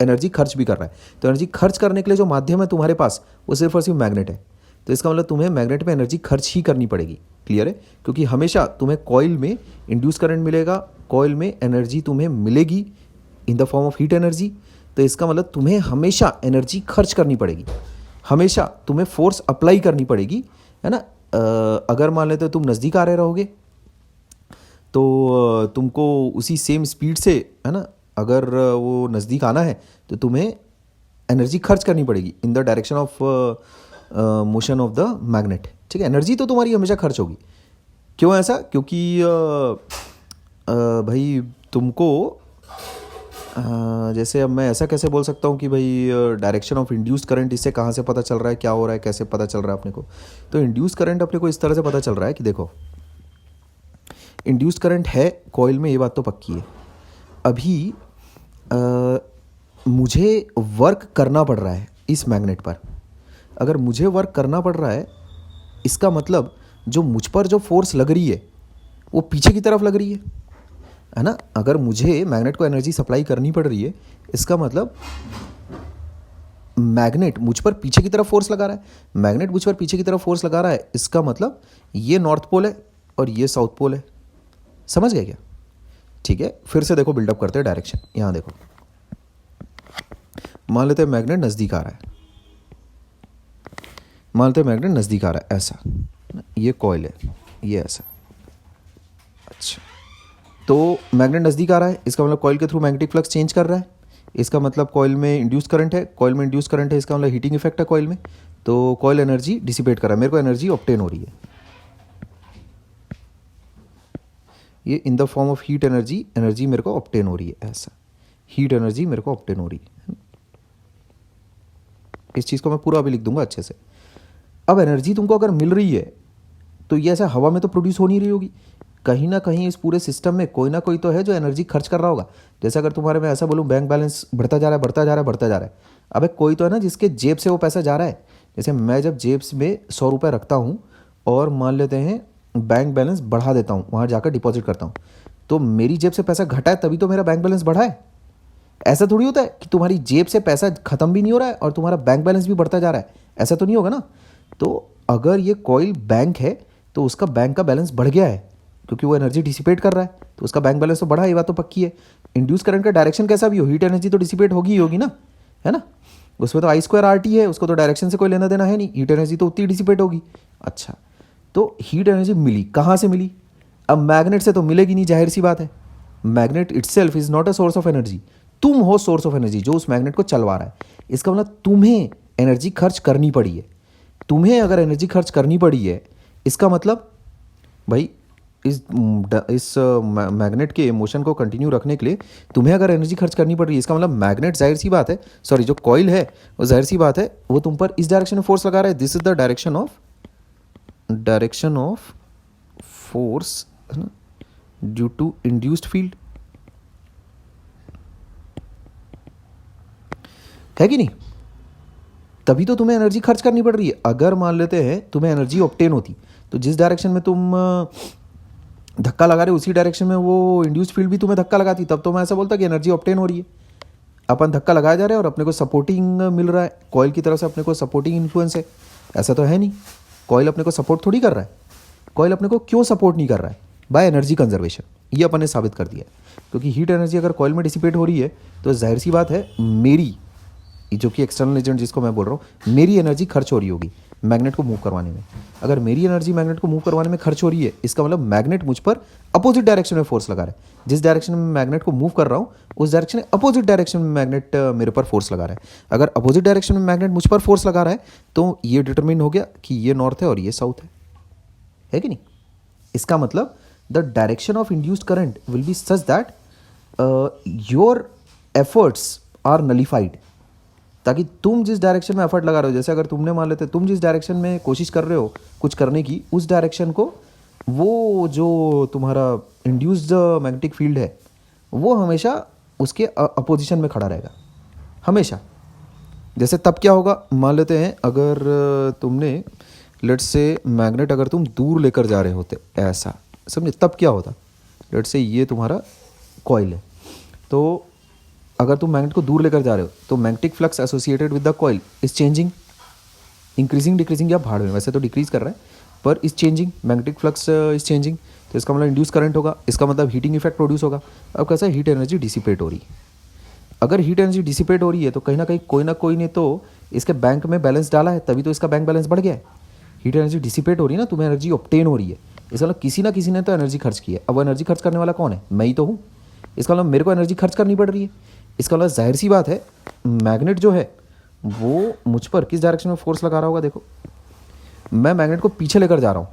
एनर्जी खर्च भी कर रहा है। तो एनर्जी खर्च करने के लिए जो माध्यम है तुम्हारे पास, वो सिर्फ और सिर्फ मैग्नेट है। तो इसका मतलब तुम्हें मैग्नेट में एनर्जी खर्च ही करनी पड़ेगी। क्लियर है? क्योंकि हमेशा तुम्हें कॉइल में इंड्यूस करंट मिलेगा, कॉइल में एनर्जी तुम्हें मिलेगी इन the form of heat energy. तो इसका मतलब तुम्हें हमेशा एनर्जी खर्च करनी पड़ेगी, हमेशा तुम्हें फोर्स अप्लाई करनी पड़ेगी, है ना। अगर मान लेते हो तुम नज़दीक आ रहे रहोगे तो तुमको उसी सेम स्पीड से, है ना, अगर वो नज़दीक आना है तो तुम्हें एनर्जी खर्च करनी पड़ेगी in the direction of motion of the magnet. ठीक है, एनर्जी तो तुम्हारी हमेशा खर्च होगी। क्यों ऐसा? क्योंकि भाई तुमको जैसे अब मैं ऐसा कैसे बोल सकता हूँ कि भाई डायरेक्शन ऑफ इंड्यूस्ड करंट इससे कहाँ से पता चल रहा है, क्या हो रहा है, कैसे पता चल रहा है अपने को? तो इंड्यूस्ड करंट अपने को इस तरह से पता चल रहा है कि देखो, इंड्यूस्ड करंट है कॉइल में, ये बात तो पक्की है। अभी मुझे वर्क करना पड़ रहा है इस मैग्नेट पर। अगर मुझे वर्क करना पड़ रहा है, इसका मतलब जो मुझ पर जो फोर्स लग रही है वो पीछे की तरफ लग रही है ना। अगर मुझे मैग्नेट को एनर्जी सप्लाई करनी पड़ रही है, इसका मतलब मैग्नेट मुझ पर पीछे की तरफ फोर्स लगा रहा है। मैग्नेट मुझ पर पीछे की तरफ फोर्स लगा रहा है, इसका मतलब ये नॉर्थ पोल है और ये साउथ पोल है। समझ गए क्या? ठीक है, फिर से देखो, बिल्डअप करते हैं डायरेक्शन। यहाँ देखो, मान लेते हैं मैग्नेट नज़दीक आ रहा है, मान लेते हैं मैग्नेट नज़दीक आ रहा है, ऐसा, ये कॉइल है, ये ऐसा। अच्छा, तो मैग्नेट नज़दीक आ रहा है, इसका मतलब कॉइल के थ्रू मैग्नेटिक फ्लक्स चेंज कर रहा है। इसका मतलब कॉइल में इंड्यूस करंट है, कॉइल में इंड्यूस करंट है, इसका मतलब हीटिंग इफेक्ट है कॉइल में, तो कॉइल एनर्जी डिसिपेट कर रहा है, मेरे को एनर्जी ऑब्टेन हो रही है, ये इन the form of heat energy, energy मेरे को ऑब्टेन हो रही है, ऐसा हीट एनर्जी मेरे को ऑब्टेन हो रही है। इस चीज़ को मैं पूरा अभी लिख दूंगा अच्छे से। अब एनर्जी तुमको अगर मिल रही है तो ये ऐसा हवा में तो प्रोड्यूस हो नहीं रही होगी, कहीं ना कहीं इस पूरे सिस्टम में कोई ना कोई तो है जो एनर्जी खर्च कर रहा होगा। जैसे अगर तुम्हारे में ऐसा बोलूँ बैंक बैलेंस बढ़ता जा रहा है, बढ़ता जा रहा है, बढ़ता जा रहा है, अबे कोई तो है ना जिसके जेब से वो पैसा जा रहा है। जैसे मैं जब जेब में 100 रुपये रखता हूँ और मान लेते हैं बैंक बैलेंस बढ़ा देता हूँ, वहाँ जाकर डिपॉजिट करता हूँ, तो मेरी जेब से पैसा घटा है तभी तो मेरा बैंक बैलेंस बढ़ा है। ऐसा थोड़ी होता है कि तुम्हारी जेब से पैसा खत्म भी नहीं हो रहा है और तुम्हारा बैंक बैलेंस भी बढ़ता जा रहा है, ऐसा तो नहीं होगा ना। तो अगर ये कॉइल बैंक है तो उसका बैंक का बैलेंस बढ़ गया है क्योंकि वो एनर्जी डिसिपेट कर रहा है, तो उसका बैंक बैलेंस तो बढ़ा, ये बात तो पक्की है। इंड्यूस करंट का डायरेक्शन कैसा भी हो, हीट एनर्जी तो डिसिपेट होगी ही होगी ना, है ना। उसमें तो I2RT है, उसको तो डायरेक्शन से कोई लेना देना है नहीं, हीट एनर्जी तो उतनी डिसिपेट होगी। अच्छा, तो हीट एनर्जी मिली कहाँ से मिली? अब मैग्नेट से तो मिलेगी नहीं, जाहिर सी बात है। Magnet itself is not a source of energy, तुम हो सोर्स ऑफ एनर्जी जो उस मैग्नेट को चलवा रहा है। इसका मतलब तुम्हें एनर्जी खर्च करनी पड़ी है। तुम्हें अगर एनर्जी खर्च करनी पड़ी है, इसका मतलब भाई इस मैग्नेट के मोशन को कंटिन्यू रखने के लिए तुम्हें अगर एनर्जी खर्च करनी पड़ रही है, इसका मतलब मैग्नेट जाहिर सी बात है, सॉरी जो कॉइल है वो जाहिर सी बात है वो तुम पर इस डायरेक्शन में फोर्स लगा रहा है। This is the direction of force, है ना, ड्यू टू इंड्यूस्ड फील्ड, है कि नहीं। तभी तो तुम्हें एनर्जी खर्च करनी पड़ रही है। अगर मान लेते हैं तुम्हें एनर्जी ऑब्टेन होती तो जिस डायरेक्शन में तुम धक्का लगा रहे हो उसी डायरेक्शन में वो इंड्यूस्ड फील्ड भी तुम्हें धक्का लगाती, तब तो मैं ऐसा बोलता कि एनर्जी ऑब्टेन हो रही है। अपन धक्का लगाया जा रहा है और अपने को सपोर्टिंग मिल रहा है, कॉइल की तरफ से अपने को सपोर्टिंग इन्फ्लुएंस है, ऐसा तो है नहीं। कॉइल अपने को सपोर्ट थोड़ी कर रहा है। कॉइल अपने को क्यों सपोर्ट नहीं कर रहा है? बाय एनर्जी कंजर्वेशन, ये अपन ने साबित कर दिया है। क्योंकि हीट एनर्जी अगर कॉइल में डिसिपेट हो रही है तो जाहिर सी बात है मेरी, जो कि एक्सटर्नल एजेंट जिसको मैं बोल रहा हूँ, मेरी एनर्जी खर्च हो रही होगी मैग्नेट को मूव करवाने में। अगर मेरी एनर्जी मैग्नेट को मूव करवाने में खर्च हो रही है, इसका मतलब मैग्नेट मुझ पर अपोजिट डायरेक्शन में फोर्स लगा रहा है। जिस डायरेक्शन में मैग्नेट को मूव कर रहा हूँ उस डायरेक्शन में अपोजिट डायरेक्शन में मैग्नेट मेरे पर फोर्स लगा रहा है। अगर अपोजिट डायरेक्शन में मैग्नेट मुझ पर फोर्स लगा रहा है तो ये डिटरमिन हो गया कि ये नॉर्थ है और ये साउथ है कि नहीं। इसका मतलब the direction of induced current will be such that your efforts are nullified, ताकि तुम जिस डायरेक्शन में एफर्ट लगा रहे हो, जैसे अगर तुमने मान लेते तुम जिस डायरेक्शन में कोशिश कर रहे हो कुछ करने की, उस डायरेक्शन को वो जो तुम्हारा इंड्यूस्ड मैग्नेटिक फील्ड है वो हमेशा उसके अपोजिशन में खड़ा रहेगा हमेशा। जैसे तब क्या होगा, मान लेते हैं अगर तुमने लेट्स से मैग्नेट अगर तुम दूर लेकर जा रहे होते ऐसा, समझे, तब क्या होता। लेट्स से ये तुम्हारा कॉइल है, तो अगर तुम मैग्नेट को दूर लेकर जा रहे हो तो magnetic flux associated with the coil is changing, increasing decreasing या भाड़ में, वैसे तो डिक्रीज कर रहा है पर is changing, magnetic flux is changing, तो इसका मतलब इंड्यूस करंट होगा, इसका मतलब हीटिंग इफेक्ट प्रोड्यूस होगा। अब कैसा है, हीट एनर्जी डिसिपेट हो रही है। अगर हीट एनर्जी डिसिपेट हो रही है तो कहीं ना कोई ने तो इसके बैंक में बैलेंस डाला है, तभी तो इसका बैंक बैलेंस बढ़ गया है। हीट एनर्जी डिसिपेट हो रही है ना, तुम्हें एनर्जी ऑब्टेन हो रही है, इसका मतलब किसी ना किसी ने तो एनर्जी खर्च की है। अब वो एनर्जी खर्च करने वाला कौन है? मैं ही तो हूँ। इसका मतलब मेरे को एनर्जी खर्च करनी पड़ रही है। इसका मतलब जाहिर सी बात है मैग्नेट जो है वो मुझ पर किस डायरेक्शन में फोर्स लगा रहा होगा। देखो मैं मैग्नेट को पीछे लेकर जा रहा हूँ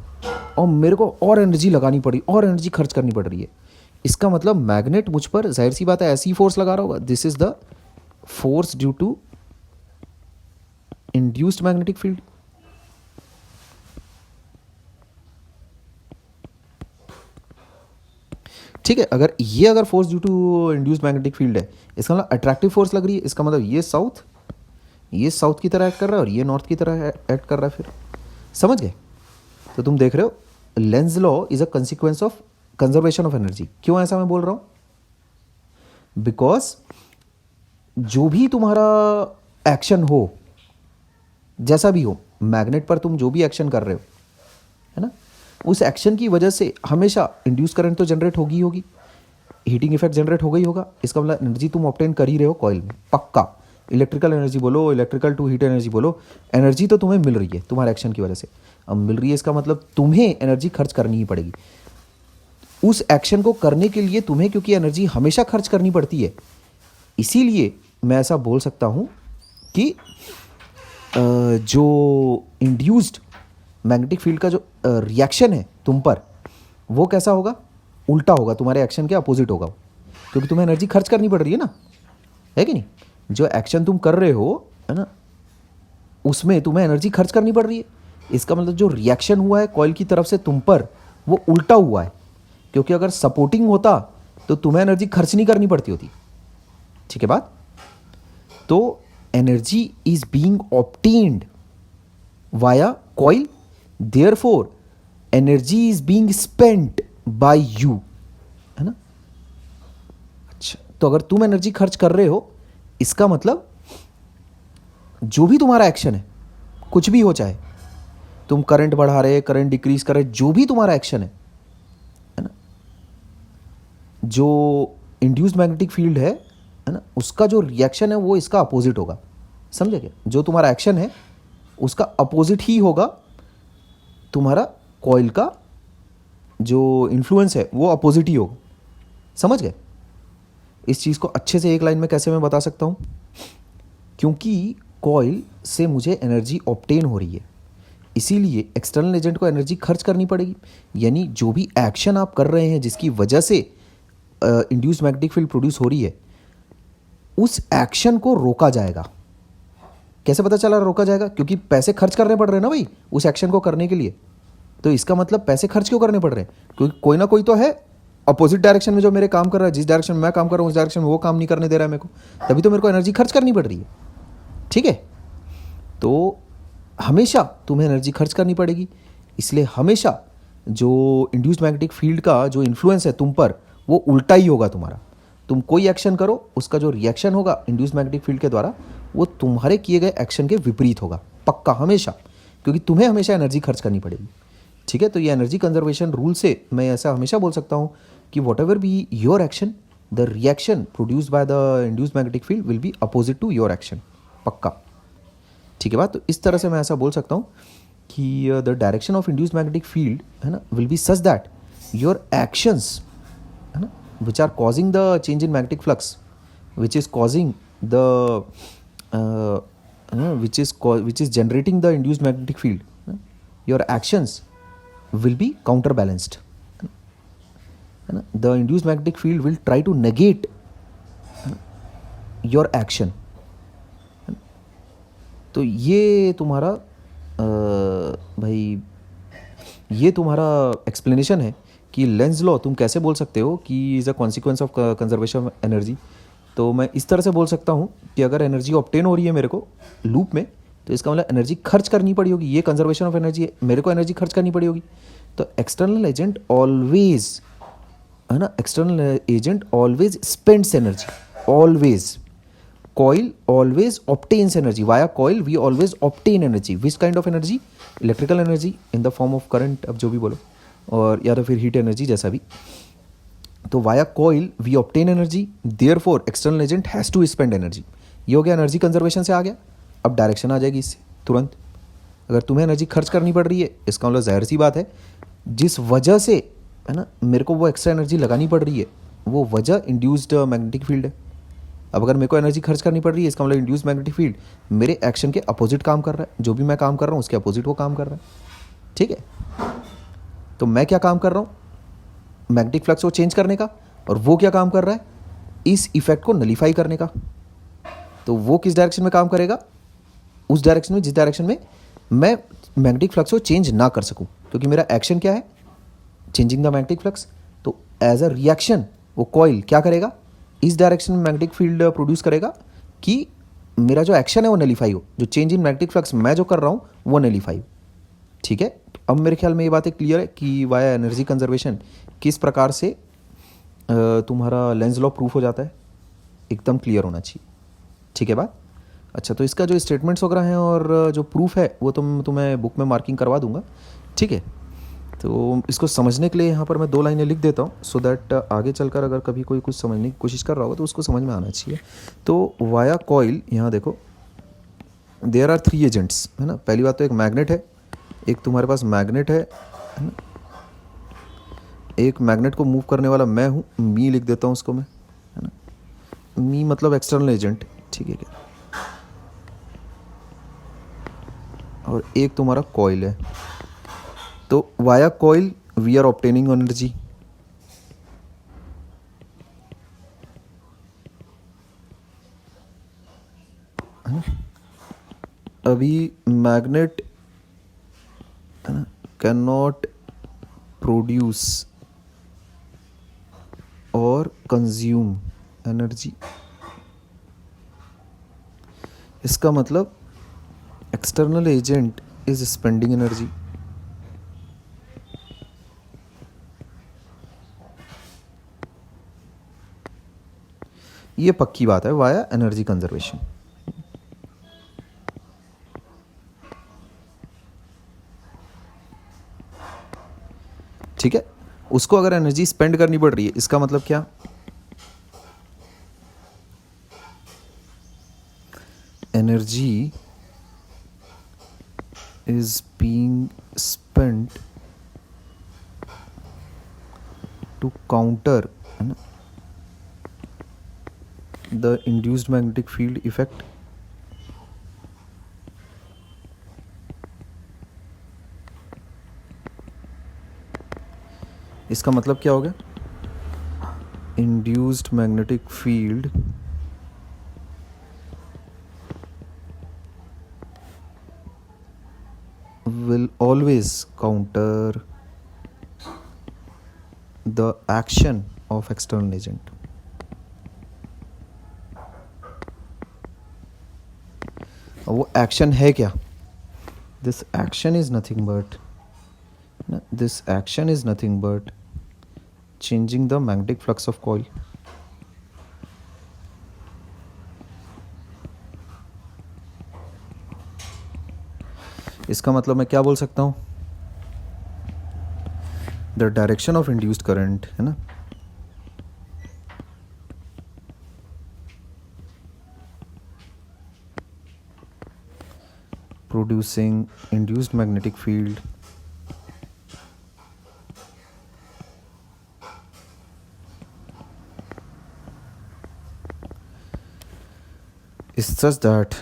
और मेरे को और एनर्जी लगानी पड़ी और एनर्जी खर्च करनी पड़ रही है। इसका मतलब मैग्नेट मुझ पर जाहिर सी बात है ऐसी फोर्स लगा रहा होगा। This is the force due to induced magnetic field. ठीक है, अगर force due to induced magnetic field है, इसका मतलब अट्रैक्टिव फोर्स लग रही है, इसका मतलब ये साउथ की तरह एक्ट कर रहा है और ये नॉर्थ की तरह एक्ट कर रहा है। फिर समझ गए? तो तुम देख रहे हो Lenz law is a consequence of conservation of energy. क्यों ऐसा मैं बोल रहा हूं? बिकॉज जो भी तुम्हारा एक्शन हो, जैसा भी हो, मैग्नेट पर तुम जो भी एक्शन कर रहे हो, है ना, उस एक्शन की वजह से हमेशा इंड्यूस करंट तो जनरेट होगी होगी, हीटिंग इफेक्ट जनरेट हो गई होगा। इसका मतलब एनर्जी तुम ऑब्टेन कर ही रहे हो कॉइल में, पक्का। इलेक्ट्रिकल एनर्जी बोलो, इलेक्ट्रिकल टू हीट एनर्जी बोलो, एनर्जी तो तुम्हें मिल रही है तुम्हारे एक्शन की वजह से। अब मिल रही है इसका मतलब तुम्हें एनर्जी खर्च करनी ही पड़ेगी उस एक्शन को करने के लिए तुम्हें, क्योंकि एनर्जी हमेशा खर्च करनी पड़ती है, इसीलिए मैं ऐसा बोल सकता हूँ कि जो इंड्यूस्ड मैग्नेटिक फील्ड का जो रिएक्शन है तुम पर, वो कैसा होगा? उल्टा होगा, तुम्हारे एक्शन के अपोजिट होगा, क्योंकि तुम्हें एनर्जी खर्च करनी पड़ रही है ना, है कि नहीं? जो एक्शन तुम कर रहे हो, है ना, उसमें तुम्हें एनर्जी खर्च करनी पड़ रही है। इसका मतलब जो रिएक्शन हुआ है कॉइल की तरफ से तुम पर, वो उल्टा हुआ है, क्योंकि अगर सपोर्टिंग होता तो तुम्हें एनर्जी खर्च नहीं करनी पड़ती होती। ठीक है बात? तो energy is being obtained via coil, therefore energy is being spent by you, है ना? अच्छा, तो अगर तुम एनर्जी खर्च कर रहे हो, इसका मतलब जो भी तुम्हारा एक्शन है, कुछ भी हो, चाहे तुम करंट बढ़ा रहे, करंट डिक्रीज कर रहे, जो भी तुम्हारा एक्शन है ना, जो इंड्यूस्ड मैग्नेटिक फील्ड है ना, उसका जो रिएक्शन है वो इसका अपोजिट होगा। समझे क्या? जो तुम्हारा एक्शन है उसका अपोजिट ही होगा तुम्हारा कॉइल का जो इन्फ्लुएंस है, वो अपोजिट ही होगा। समझ गए? इस चीज़ को अच्छे से एक लाइन में कैसे मैं बता सकता हूँ? क्योंकि कॉइल से मुझे एनर्जी ऑब्टेन हो रही है, इसीलिए एक्सटर्नल एजेंट को एनर्जी खर्च करनी पड़ेगी। यानी जो भी एक्शन आप कर रहे हैं जिसकी वजह से इंड्यूस्ड मैग्नेटिक फील्ड प्रोड्यूस हो रही है, उस एक्शन को रोका जाएगा। कैसे पता चला रोका जाएगा? क्योंकि पैसे खर्च करने पड़ रहे हैं ना भाई उस एक्शन को करने के लिए। तो इसका मतलब पैसे खर्च क्यों करने पड़ रहे हैं? क्योंकि कोई ना कोई तो है अपोजिट डायरेक्शन में जो मेरे काम कर रहा है, जिस डायरेक्शन में मैं काम कर रहा हूँ उस डायरेक्शन में वो काम नहीं करने दे रहा है मेरे को, तभी तो मेरे को एनर्जी खर्च करनी पड़ रही है। ठीक है? तो हमेशा तुम्हें एनर्जी खर्च करनी पड़ेगी, इसलिए हमेशा जो इंड्यूस्ड मैग्नेटिक फील्ड का जो इन्फ्लुएंस है तुम पर, वो उल्टा ही होगा तुम्हारा। तुम कोई एक्शन करो, उसका जो रिएक्शन होगा इंड्यूस्ड मैग्नेटिक फील्ड के द्वारा, वो तुम्हारे किए गए एक्शन के विपरीत होगा, पक्का, हमेशा, क्योंकि तुम्हें हमेशा एनर्जी खर्च करनी पड़ेगी। ठीक है? तो ये एनर्जी कंजर्वेशन रूल से मैं ऐसा हमेशा बोल सकता हूँ कि whatever be your action, the reaction produced by the induced magnetic field will be opposite to your action, पक्का। ठीक है बात? तो इस तरह से मैं ऐसा बोल सकता हूँ कि the direction of induced magnetic field, है ना, will be such that your actions, है ना, which are causing the change in magnetic flux, which is causing the which is generating the induced magnetic field, your actions will be counterbalanced, the induced magnetic field will try to negate your action। तो ये तुम्हारा भाई, ये तुम्हारा explanation है कि Lenz law तुम कैसे बोल सकते हो कि is a consequence of conservation of energy. तो मैं इस तरह से बोल सकता हूँ कि अगर एनर्जी ऑब्टेन हो रही है मेरे को लूप में, तो इसका मतलब एनर्जी खर्च करनी पड़ी होगी। ये कंजर्वेशन ऑफ एनर्जी है, मेरे को एनर्जी खर्च करनी पड़ी होगी। तो एक्सटर्नल एजेंट ऑलवेज, है ना, external agent always spends energy, always. Coil always obtains energy, via coil we always obtain energy. Which kind of energy? Electrical energy in the form of current, अब जो भी बोलो, और या तो फिर हीट एनर्जी, जैसा भी। तो via coil we obtain energy, therefore external agent has to spend energy. ये हो गया एनर्जी कंजर्वेशन से आ गया। अब डायरेक्शन आ जाएगी इससे तुरंत। अगर तुम्हें एनर्जी खर्च करनी पड़ रही है, इसका मतलब जाहिर सी बात है, जिस वजह से, है ना, मेरे को वो एक्स्ट्रा एनर्जी लगानी पड़ रही है, वो वजह इंड्यूस्ड मैग्नेटिक फील्ड है। अब अगर मेरे को एनर्जी खर्च करनी पड़ रही है, इसका मतलब इंड्यूस्ड मैग्नेटिक फील्ड मेरे एक्शन के अपोजिट काम कर रहा है। जो भी मैं काम कर रहा हूँ उसके अपोजिट वो काम कर रहा है। ठीक है? तो मैं क्या काम कर रहा हूँ? मैग्नेटिक फ्लक्स को चेंज करने का, और वो क्या काम कर रहा है? इस इफेक्ट को नलीफाई करने का। तो वो किस डायरेक्शन में काम करेगा? उस डायरेक्शन में जिस डायरेक्शन में मैं मैग्नेटिक फ्लक्स को चेंज ना कर सकूं, क्योंकि मेरा एक्शन क्या है? Changing the magnetic flux. तो एज अ रिएक्शन वो कॉइल क्या करेगा? इस डायरेक्शन में मैग्नेटिक फील्ड प्रोड्यूस करेगा कि मेरा जो एक्शन है वो नलीफाई हो, जो चेंज इन मैग्नेटिक फ्लक्स मैं जो कर रहा हूँ वो नलीफाई हो। ठीक है? तो अब मेरे ख्याल में ये बातें क्लियर है कि वाया एनर्जी कंजर्वेशन किस प्रकार से तुम्हारा लेंज लॉ प्रूफ हो जाता है, एकदम क्लियर होना चाहिए। ठीक है बात? अच्छा, तो इसका जो स्टेटमेंट्स वगैरह हैं और जो प्रूफ है वो तुम्हें बुक में मार्किंग करवा दूंगा। ठीक है? तो इसको समझने के लिए यहाँ पर मैं 2 लाइनें लिख देता हूँ, सो दैट आगे चलकर अगर कभी कोई कुछ समझने की कोशिश कर रहा होगा तो उसको समझ में आना चाहिए। तो वाया कॉइल, यहाँ देखो, देयर आर 3 एजेंट्स, है ना। पहली बात तो एक मैग्नेट है, एक तुम्हारे पास मैग्नेट है ना, एक मैग्नेट को मूव करने वाला मैं हूँ, मी लिख देता हूँ उसको मैं, है ना। मी मतलब एक्सटर्नल एजेंट, ठीक है क्या, और एक तुम्हारा कॉइल है, तो via coil we are obtaining energy. अभी मैग्नेट कैन नॉट प्रोड्यूस और कंज्यूम एनर्जी, इसका मतलब external agent is spending energy. ये पक्की बात है वाया एनर्जी कंजर्वेशन। ठीक है, उसको अगर एनर्जी स्पेंड करनी पड़ रही है, इसका मतलब क्या, energy is being spent to counter, है ना, the induced magnetic field effect. इसका मतलब क्या हो गया, induced magnetic field will always counter the action of external agent। वो एक्शन है क्या, this action is nothing but, this action is nothing but changing the magnetic flux of coil. इसका मतलब मैं क्या बोल सकता हूँ, the direction of induced current, है ना, producing induced magnetic field is such that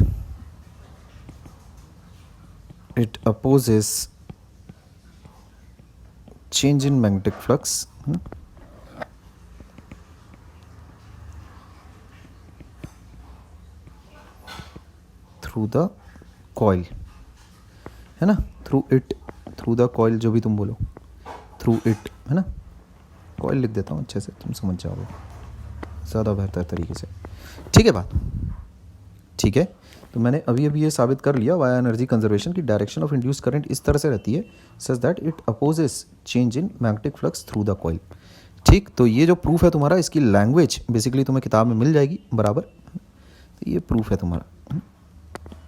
it opposes change in magnetic flux through the coil, है ना, through it, through the coil, जो भी तुम बोलो, through it, है ना, coil लिख देता हूँ अच्छे से, तुम समझ जाओगे ज़्यादा बेहतर तरीके से। ठीक है बात, ठीक है। तो मैंने अभी अभी ये साबित कर लिया वाया एनर्जी कंजर्वेशन की डायरेक्शन ऑफ इंड्यूस्ड करंट इस तरह से रहती है such that it opposes change in magnetic flux through the coil. ठीक, तो ये जो प्रूफ है तुम्हारा, इसकी लैंग्वेज बेसिकली तुम्हें किताब में मिल जाएगी बराबर, तो ये प्रूफ है तुम्हारा,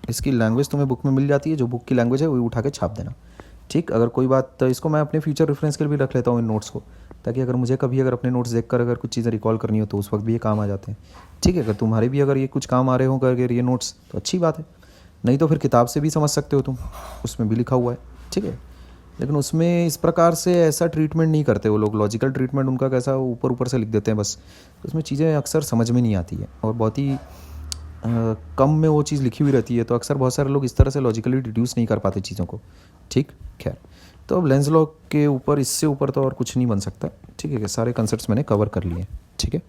इसकी लैंग्वेज तुम्हें बुक में मिल जाती है, जो बुक की लैंग्वेज है वही उठा के छाप देना। ठीक, अगर कोई बात, तो इसको मैं अपने फ्यूचर रेफरेंस के लिए भी रख लेता हूँ इन नोट्स को, ताकि अगर मुझे कभी अगर अपने नोट्स देखकर अगर कुछ चीज़ें रिकॉल करनी हो तो उस वक्त भी ये काम आ जाते हैं। ठीक है, अगर तुम्हारे भी अगर ये कुछ काम आ रहे हो करके ये नोट्स, तो अच्छी बात है, नहीं तो फिर किताब से भी समझ सकते हो तुम, उसमें भी लिखा हुआ है। ठीक है, लेकिन उसमें इस प्रकार से ऐसा ट्रीटमेंट नहीं करते वो लोग, लॉजिकल ट्रीटमेंट उनका कैसा ऊपर ऊपर से लिख देते हैं बस, उसमें चीज़ें अक्सर समझ में नहीं आती है और बहुत ही कम में वो चीज़ लिखी हुई रहती है, तो अक्सर बहुत सारे लोग इस तरह से लॉजिकली डिड्यूस नहीं कर पाते चीज़ों को। ठीक, खैर, तो अब लेंस लॉ के ऊपर, इससे ऊपर तो और कुछ नहीं बन सकता। ठीक है, सारे कंसेप्ट्स मैंने कवर कर लिए। ठीक है।